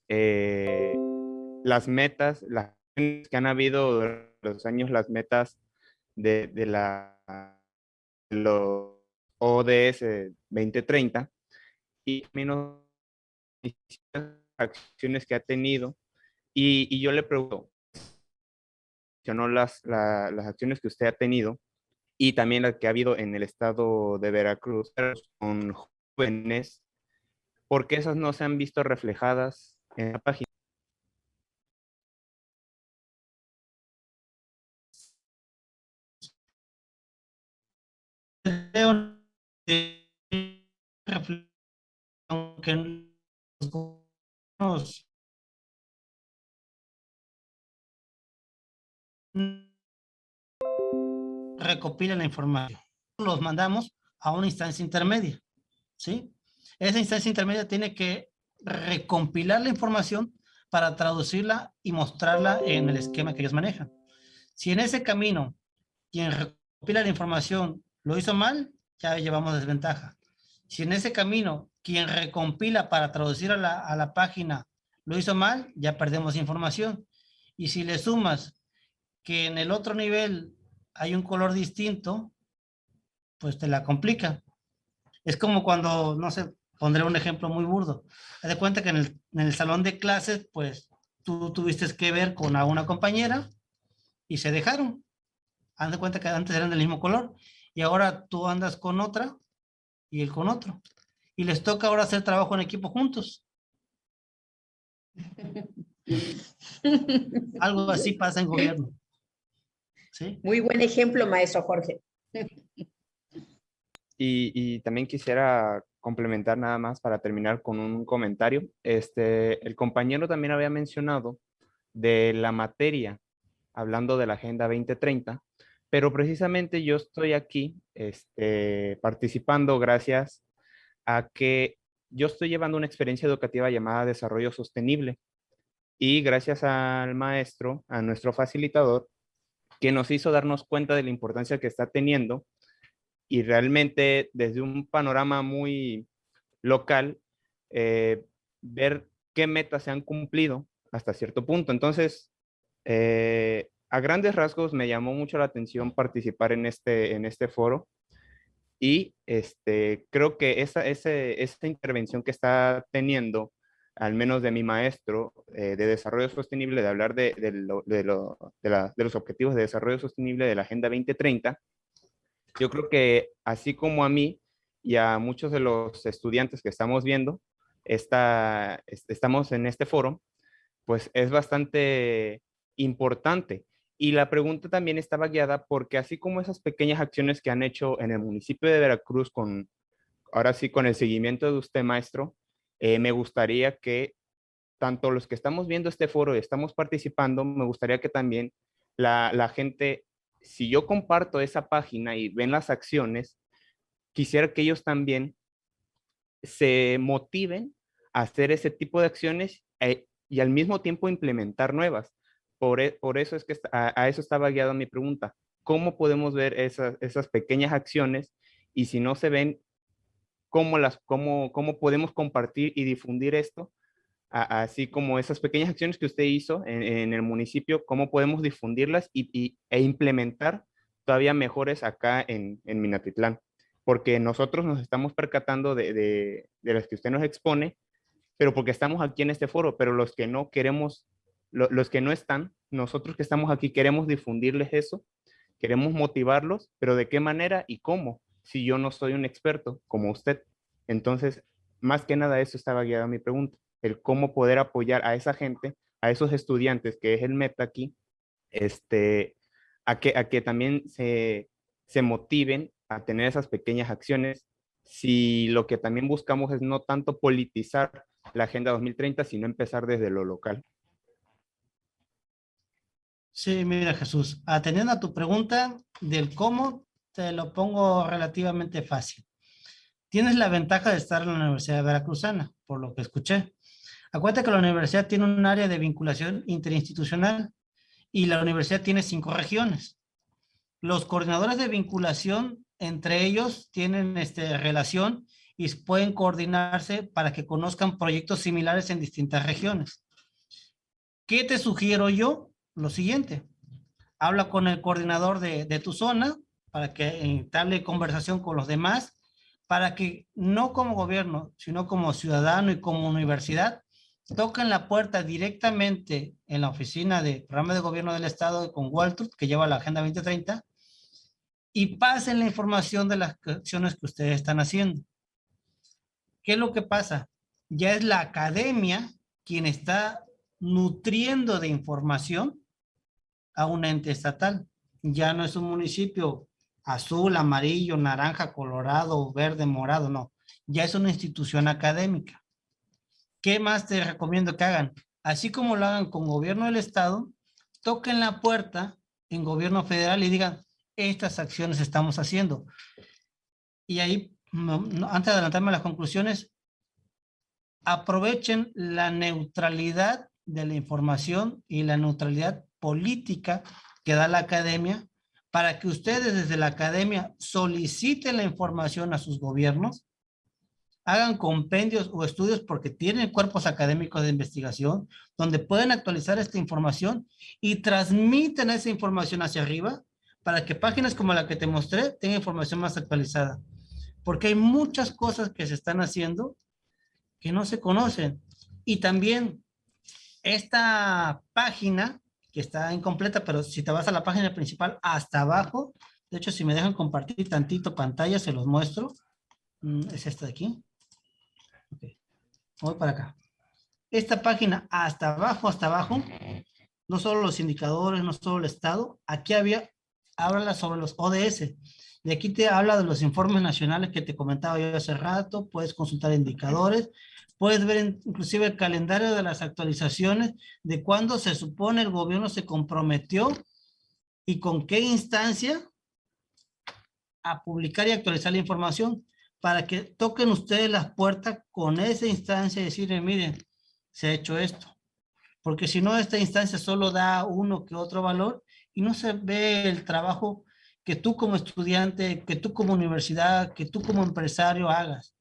las metas, las acciones que han habido durante los años, las metas de los ODS 2030, y menos acciones que ha tenido. Y yo le pregunto, mencionó las acciones que usted ha tenido y también las que ha habido en el estado de Veracruz con jóvenes, ¿por qué esas no se han visto reflejadas en la página? Creo que aunque nos recopilan la información, los mandamos a una instancia intermedia, ¿sí? Esa instancia intermedia tiene que recompilar la información para traducirla y mostrarla en el esquema que ellos manejan. Si en ese camino quien recopila la información lo hizo mal, ya llevamos desventaja. Si en ese camino quien recompila para traducir a la página lo hizo mal, ya perdemos información. Y si le sumas que en el otro nivel hay un color distinto, pues te la complica. Es como cuando, no sé, pondré un ejemplo muy burdo. Haz de cuenta que en el salón de clases, pues tú tuviste que ver con una compañera y se dejaron. Haz de cuenta que antes eran del mismo color y ahora tú andas con otra y él con otro. Y les toca ahora hacer trabajo en equipo juntos. Algo así pasa en gobierno. ¿Sí? Muy buen ejemplo, maestro Jorge. Y también quisiera complementar nada más para terminar con un comentario. El compañero también había mencionado de la materia, hablando de la Agenda 2030, pero precisamente yo estoy aquí participando gracias a que yo estoy llevando una experiencia educativa llamada Desarrollo Sostenible, y gracias al maestro, a nuestro facilitador, que nos hizo darnos cuenta de la importancia que está teniendo, y realmente desde un panorama muy local, ver qué metas se han cumplido hasta cierto punto. Entonces, a grandes rasgos me llamó mucho la atención participar en este foro, y creo que esta intervención que está teniendo, al menos de mi maestro de desarrollo sostenible, de hablar de los objetivos de desarrollo sostenible de la Agenda 2030, yo creo que así como a mí y a muchos de los estudiantes que estamos viendo, estamos en este foro, pues es bastante importante. Y la pregunta también estaba guiada porque así como esas pequeñas acciones que han hecho en el municipio de Veracruz, ahora sí con el seguimiento de usted, maestro, me gustaría que tanto los que estamos viendo este foro y estamos participando, me gustaría que también la gente, si yo comparto esa página y ven las acciones, quisiera que ellos también se motiven a hacer ese tipo de acciones y al mismo tiempo implementar nuevas. Por eso es que a eso estaba guiada mi pregunta. ¿Cómo podemos ver esas pequeñas acciones? Y si no se ven, cómo podemos compartir y difundir esto, así como esas pequeñas acciones que usted hizo en el municipio, cómo podemos difundirlas e implementar todavía mejores acá en Minatitlán, porque nosotros nos estamos percatando de las que usted nos expone, pero porque estamos aquí en este foro, pero los que no queremos, los que no están, nosotros que estamos aquí queremos difundirles eso, queremos motivarlos, pero ¿de qué manera y cómo? Si yo no soy un experto como usted. Entonces, más que nada eso estaba guiada mi pregunta, el cómo poder apoyar a esa gente, a esos estudiantes, que es el meta aquí, a que también se motiven a tener esas pequeñas acciones, si lo que también buscamos es no tanto politizar la Agenda 2030, sino empezar desde lo local. Sí, mira, Jesús, atendiendo a tu pregunta del cómo, te lo pongo relativamente fácil. Tienes la ventaja de estar en la Universidad Veracruzana, por lo que escuché. Acuérdate que la universidad tiene un área de vinculación interinstitucional y la universidad tiene 5 regiones. Los coordinadores de vinculación, entre ellos, tienen relación y pueden coordinarse para que conozcan proyectos similares en distintas regiones. ¿Qué te sugiero yo? Lo siguiente, habla con el coordinador de tu zona para que entable conversación con los demás, para que no como gobierno, sino como ciudadano y como universidad, toquen la puerta directamente en la oficina de programa de gobierno del estado con Walter, que lleva la Agenda 2030, y pasen la información de las acciones que ustedes están haciendo. ¿Qué es lo que pasa? Ya es la academia quien está nutriendo de información a un ente estatal. Ya no es un municipio azul, amarillo, naranja, colorado, verde, morado, no. Ya es una institución académica. ¿Qué más te recomiendo que hagan? Así como lo hagan con gobierno del estado, toquen la puerta en gobierno federal y digan, estas acciones estamos haciendo. Y ahí, antes de adelantarme a las conclusiones, aprovechen la neutralidad de la información y la neutralidad política que da la academia para que ustedes desde la academia soliciten la información a sus gobiernos, hagan compendios o estudios porque tienen cuerpos académicos de investigación donde pueden actualizar esta información y transmiten esa información hacia arriba para que páginas como la que te mostré tengan información más actualizada. Porque hay muchas cosas que se están haciendo que no se conocen. Y también esta página, que está incompleta, pero si te vas a la página principal, hasta abajo, de hecho, si me dejan compartir tantito pantalla, se los muestro. Es esta de aquí. Okay. Voy para acá. Esta página, hasta abajo, no solo los indicadores, no solo el estado, aquí habla sobre los ODS. De aquí te habla de los informes nacionales que te comentaba yo hace rato, puedes consultar indicadores, puedes ver inclusive el calendario de las actualizaciones de cuándo se supone el gobierno se comprometió y con qué instancia a publicar y actualizar la información para que toquen ustedes las puertas con esa instancia y decirle, miren, se ha hecho esto. Porque si no, esta instancia solo da uno que otro valor y no se ve el trabajo que tú como estudiante, que tú como universidad, que tú como empresario hagas.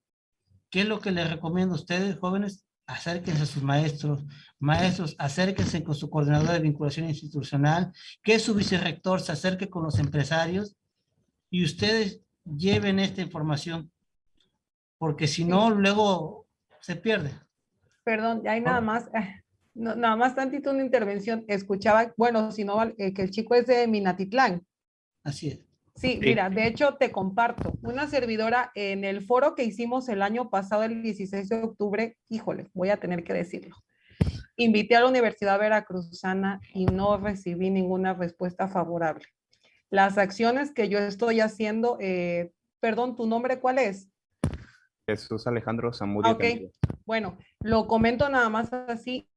¿Qué es lo que les recomiendo a ustedes, jóvenes? Acérquense a sus maestros, acérquense con su coordinador de vinculación institucional, que su vicerrector se acerque con los empresarios y ustedes lleven esta información, porque si no, luego se pierde. Perdón, hay nada más, nada más tantito una intervención. Escuchaba, bueno, si no, que el chico es de Minatitlán. Así es. Sí, mira, de hecho te comparto, una servidora en el foro que hicimos el año pasado, el 16 de octubre, híjole, voy a tener que decirlo. Invité a la Universidad Veracruzana y no recibí ninguna respuesta favorable. Las acciones que yo estoy haciendo, perdón, ¿tu nombre cuál es? Jesús Alejandro Zamudio. Ok, bueno, lo comento nada más así,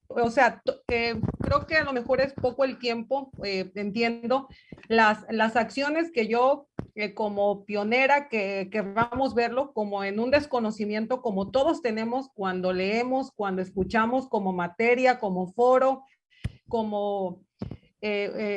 o sea, creo que a lo mejor es poco el tiempo, entiendo, las acciones que yo como pionera que vamos verlo como en un desconocimiento, como todos tenemos cuando leemos, cuando escuchamos como materia, como foro, como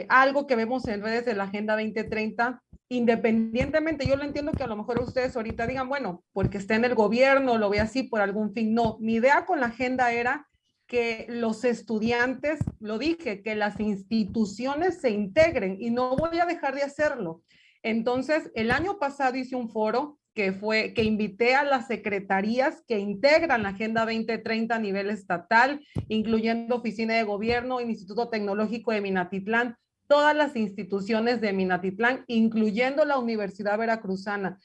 algo que vemos en redes de la Agenda 2030, independientemente, yo lo entiendo que a lo mejor ustedes ahorita digan, bueno, porque está en el gobierno, lo ve así por algún fin. No, mi idea con la agenda era que los estudiantes, lo dije, que las instituciones se integren y no voy a dejar de hacerlo. Entonces, el año pasado hice un foro que invité a las secretarías que integran la Agenda 2030 a nivel estatal, incluyendo Oficina de Gobierno, Instituto Tecnológico de Minatitlán, todas las instituciones de Minatitlán, incluyendo la Universidad Veracruzana.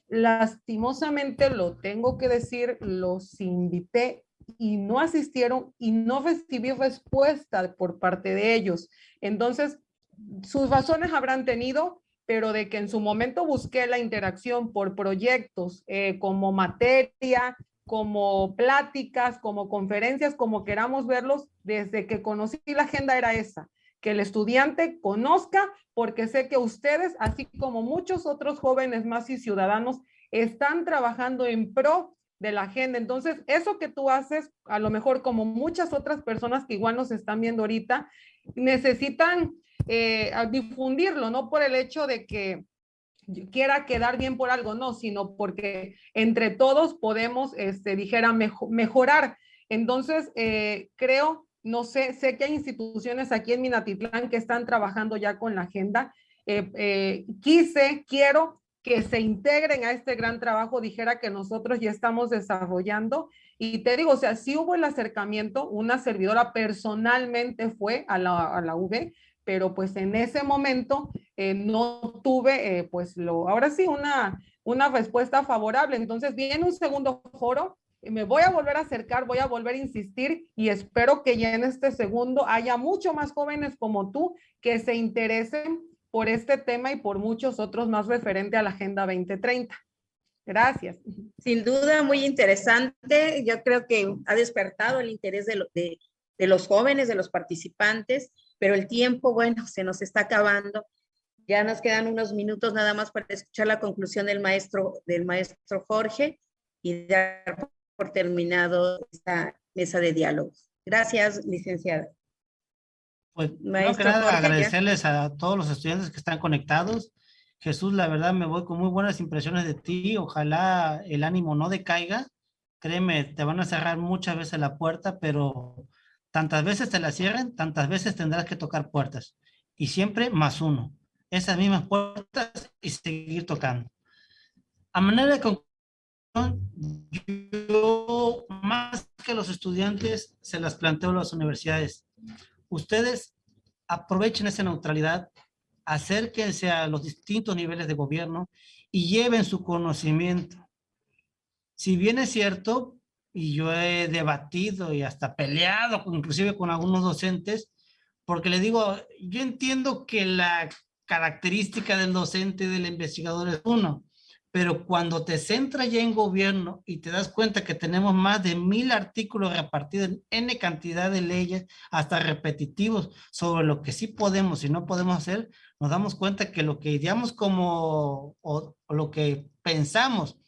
Lastimosamente, lo tengo que decir, los invité y no asistieron y no recibí respuesta por parte de ellos. Entonces, sus razones habrán tenido, pero de que en su momento busqué la interacción por proyectos como materia, como pláticas, como conferencias, como queramos verlos, desde que conocí la agenda era esa, que el estudiante conozca, porque sé que ustedes, así como muchos otros jóvenes más y ciudadanos, están trabajando en pro de la agenda. Entonces, eso que tú haces, a lo mejor como muchas otras personas que igual nos están viendo ahorita, necesitan difundirlo, no por el hecho de que quiera quedar bien por algo, no, sino porque entre todos podemos, dijera, mejorar. Entonces, creo, no sé, sé que hay instituciones aquí en Minatitlán que están trabajando ya con la agenda. Quiero que se integren a este gran trabajo, dijera, que nosotros ya estamos desarrollando. Y te digo, o sea, sí hubo el acercamiento, una servidora personalmente fue a la UV, pero pues en ese momento no tuve, ahora sí, una respuesta favorable. Entonces viene un segundo foro, me voy a volver a acercar, voy a volver a insistir y espero que ya en este segundo haya mucho más jóvenes como tú que se interesen por este tema y por muchos otros más referente a la Agenda 2030. Gracias. Sin duda, muy interesante. Yo creo que ha despertado el interés de los jóvenes, de los participantes, pero el tiempo, bueno, se nos está acabando. Ya nos quedan unos minutos nada más para escuchar la conclusión del maestro Jorge y dar por terminado esta mesa de diálogo. Gracias, licenciada. Pues, no que nada, agradecerles a todos los estudiantes que están conectados. Jesús, la verdad me voy con muy buenas impresiones de ti. Ojalá el ánimo no decaiga. Créeme, te van a cerrar muchas veces la puerta, pero tantas veces te la cierren, tantas veces tendrás que tocar puertas. Y siempre más uno. Esas mismas puertas y seguir tocando. A manera de conclusión, yo más que los estudiantes se las planteo a las universidades. Ustedes aprovechen esa neutralidad, acérquense a los distintos niveles de gobierno y lleven su conocimiento. Si bien es cierto, y yo he debatido y hasta peleado, inclusive con algunos docentes, porque les digo, yo entiendo que la característica del docente y del investigador es uno, pero cuando te centras ya en gobierno y te das cuenta que tenemos más de 1000 artículos repartidos en N cantidad de leyes, hasta repetitivos, sobre lo que sí podemos y no podemos hacer, nos damos cuenta que lo que ideamos como, o lo que pensamos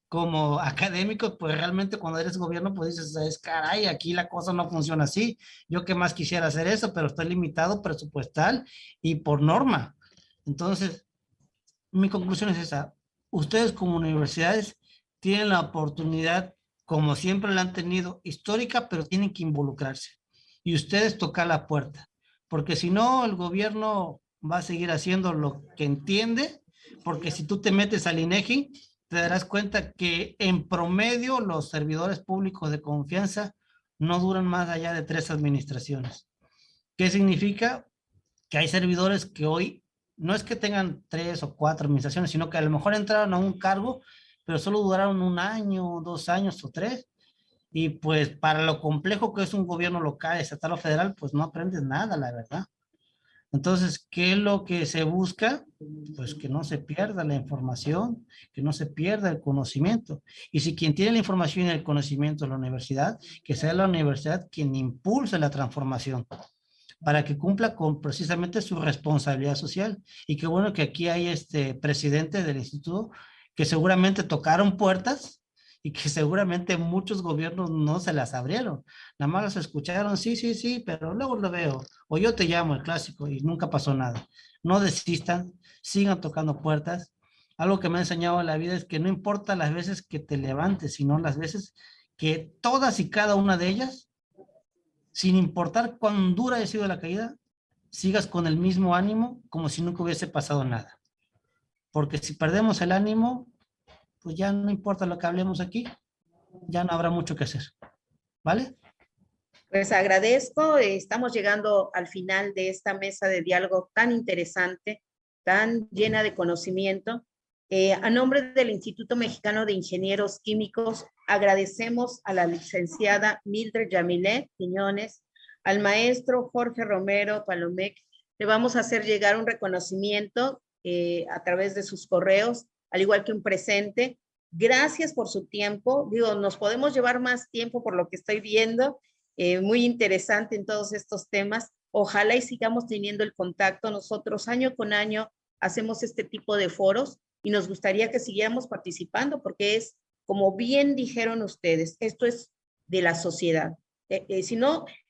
como académicos, pues realmente cuando eres gobierno, pues dices, es caray, aquí la cosa no funciona así. Yo que más quisiera hacer eso, pero estoy limitado presupuestal y por norma. Entonces, mi conclusión es esa. Ustedes como universidades tienen la oportunidad, como siempre la han tenido, histórica, pero tienen que involucrarse. Y ustedes tocar la puerta. Porque si no, el gobierno va a seguir haciendo lo que entiende, porque si tú te metes al INEGI, te darás cuenta que en promedio los servidores públicos de confianza no duran más allá de 3 administraciones. ¿Qué significa? Que hay servidores que hoy no es que tengan 3 o 4 administraciones, sino que a lo mejor entraron a un cargo, pero solo duraron 1 año, 2 años o 3. Y pues para lo complejo que es un gobierno local, estatal o federal, pues no aprendes nada, la verdad. Entonces, ¿qué es lo que se busca? Pues que no se pierda la información, que no se pierda el conocimiento. Y si quien tiene la información y el conocimiento es la universidad, que sea la universidad quien impulse la transformación para que cumpla con precisamente su responsabilidad social. Y qué bueno que aquí hay presidente del instituto que seguramente tocaron puertas y que seguramente muchos gobiernos no se las abrieron. Nada más las escucharon, sí, sí, sí, pero luego lo veo. O yo te llamo, el clásico, y nunca pasó nada. No desistan, sigan tocando puertas. Algo que me ha enseñado la vida es que no importa las veces que te levantes, sino las veces que todas y cada una de ellas, sin importar cuán dura haya sido la caída, sigas con el mismo ánimo como si nunca hubiese pasado nada. Porque si perdemos el ánimo, pues ya no importa lo que hablemos aquí, ya no habrá mucho que hacer. ¿Vale? Pues agradezco, estamos llegando al final de esta mesa de diálogo tan interesante, tan llena de conocimiento. A nombre del Instituto Mexicano de Ingenieros Químicos, agradecemos a la licenciada Mildred Yamilet Quiñones, al maestro Jorge Romero Palomec. Le vamos a hacer llegar un reconocimiento a través de sus correos, al igual que un presente. Gracias por su tiempo. Digo, nos podemos llevar más tiempo por lo que estoy viendo. Muy interesante en todos estos temas. Ojalá y sigamos teniendo el contacto. Nosotros año con año hacemos este tipo de foros y nos gustaría que siguiéramos participando porque es, como bien dijeron ustedes, esto es de la sociedad.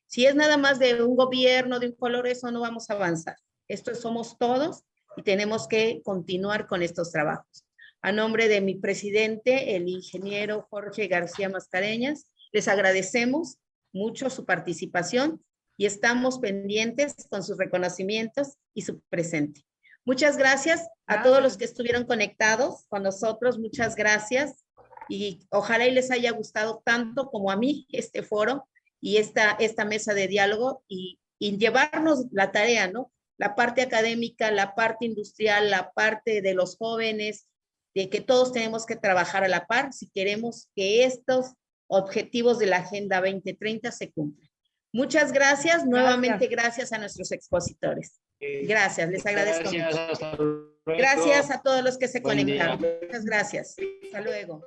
Si es nada más de un gobierno, de un color, eso no vamos a avanzar. Esto somos todos y tenemos que continuar con estos trabajos. A nombre de mi presidente, el ingeniero Jorge García Mascareñas, les agradecemos mucho su participación y estamos pendientes con sus reconocimientos y su presente. Muchas gracias a todos los que estuvieron conectados con nosotros. Muchas gracias y ojalá y les haya gustado tanto como a mí este foro y esta mesa de diálogo y llevarnos la tarea, ¿no? La parte académica, la parte industrial, la parte de los jóvenes, de que todos tenemos que trabajar a la par si queremos que estos objetivos de la Agenda 2030 se cumplan. Muchas gracias. Nuevamente gracias a nuestros expositores. Gracias, les agradezco mucho. Gracias a todos los que se conectaron. Muchas gracias. Hasta luego.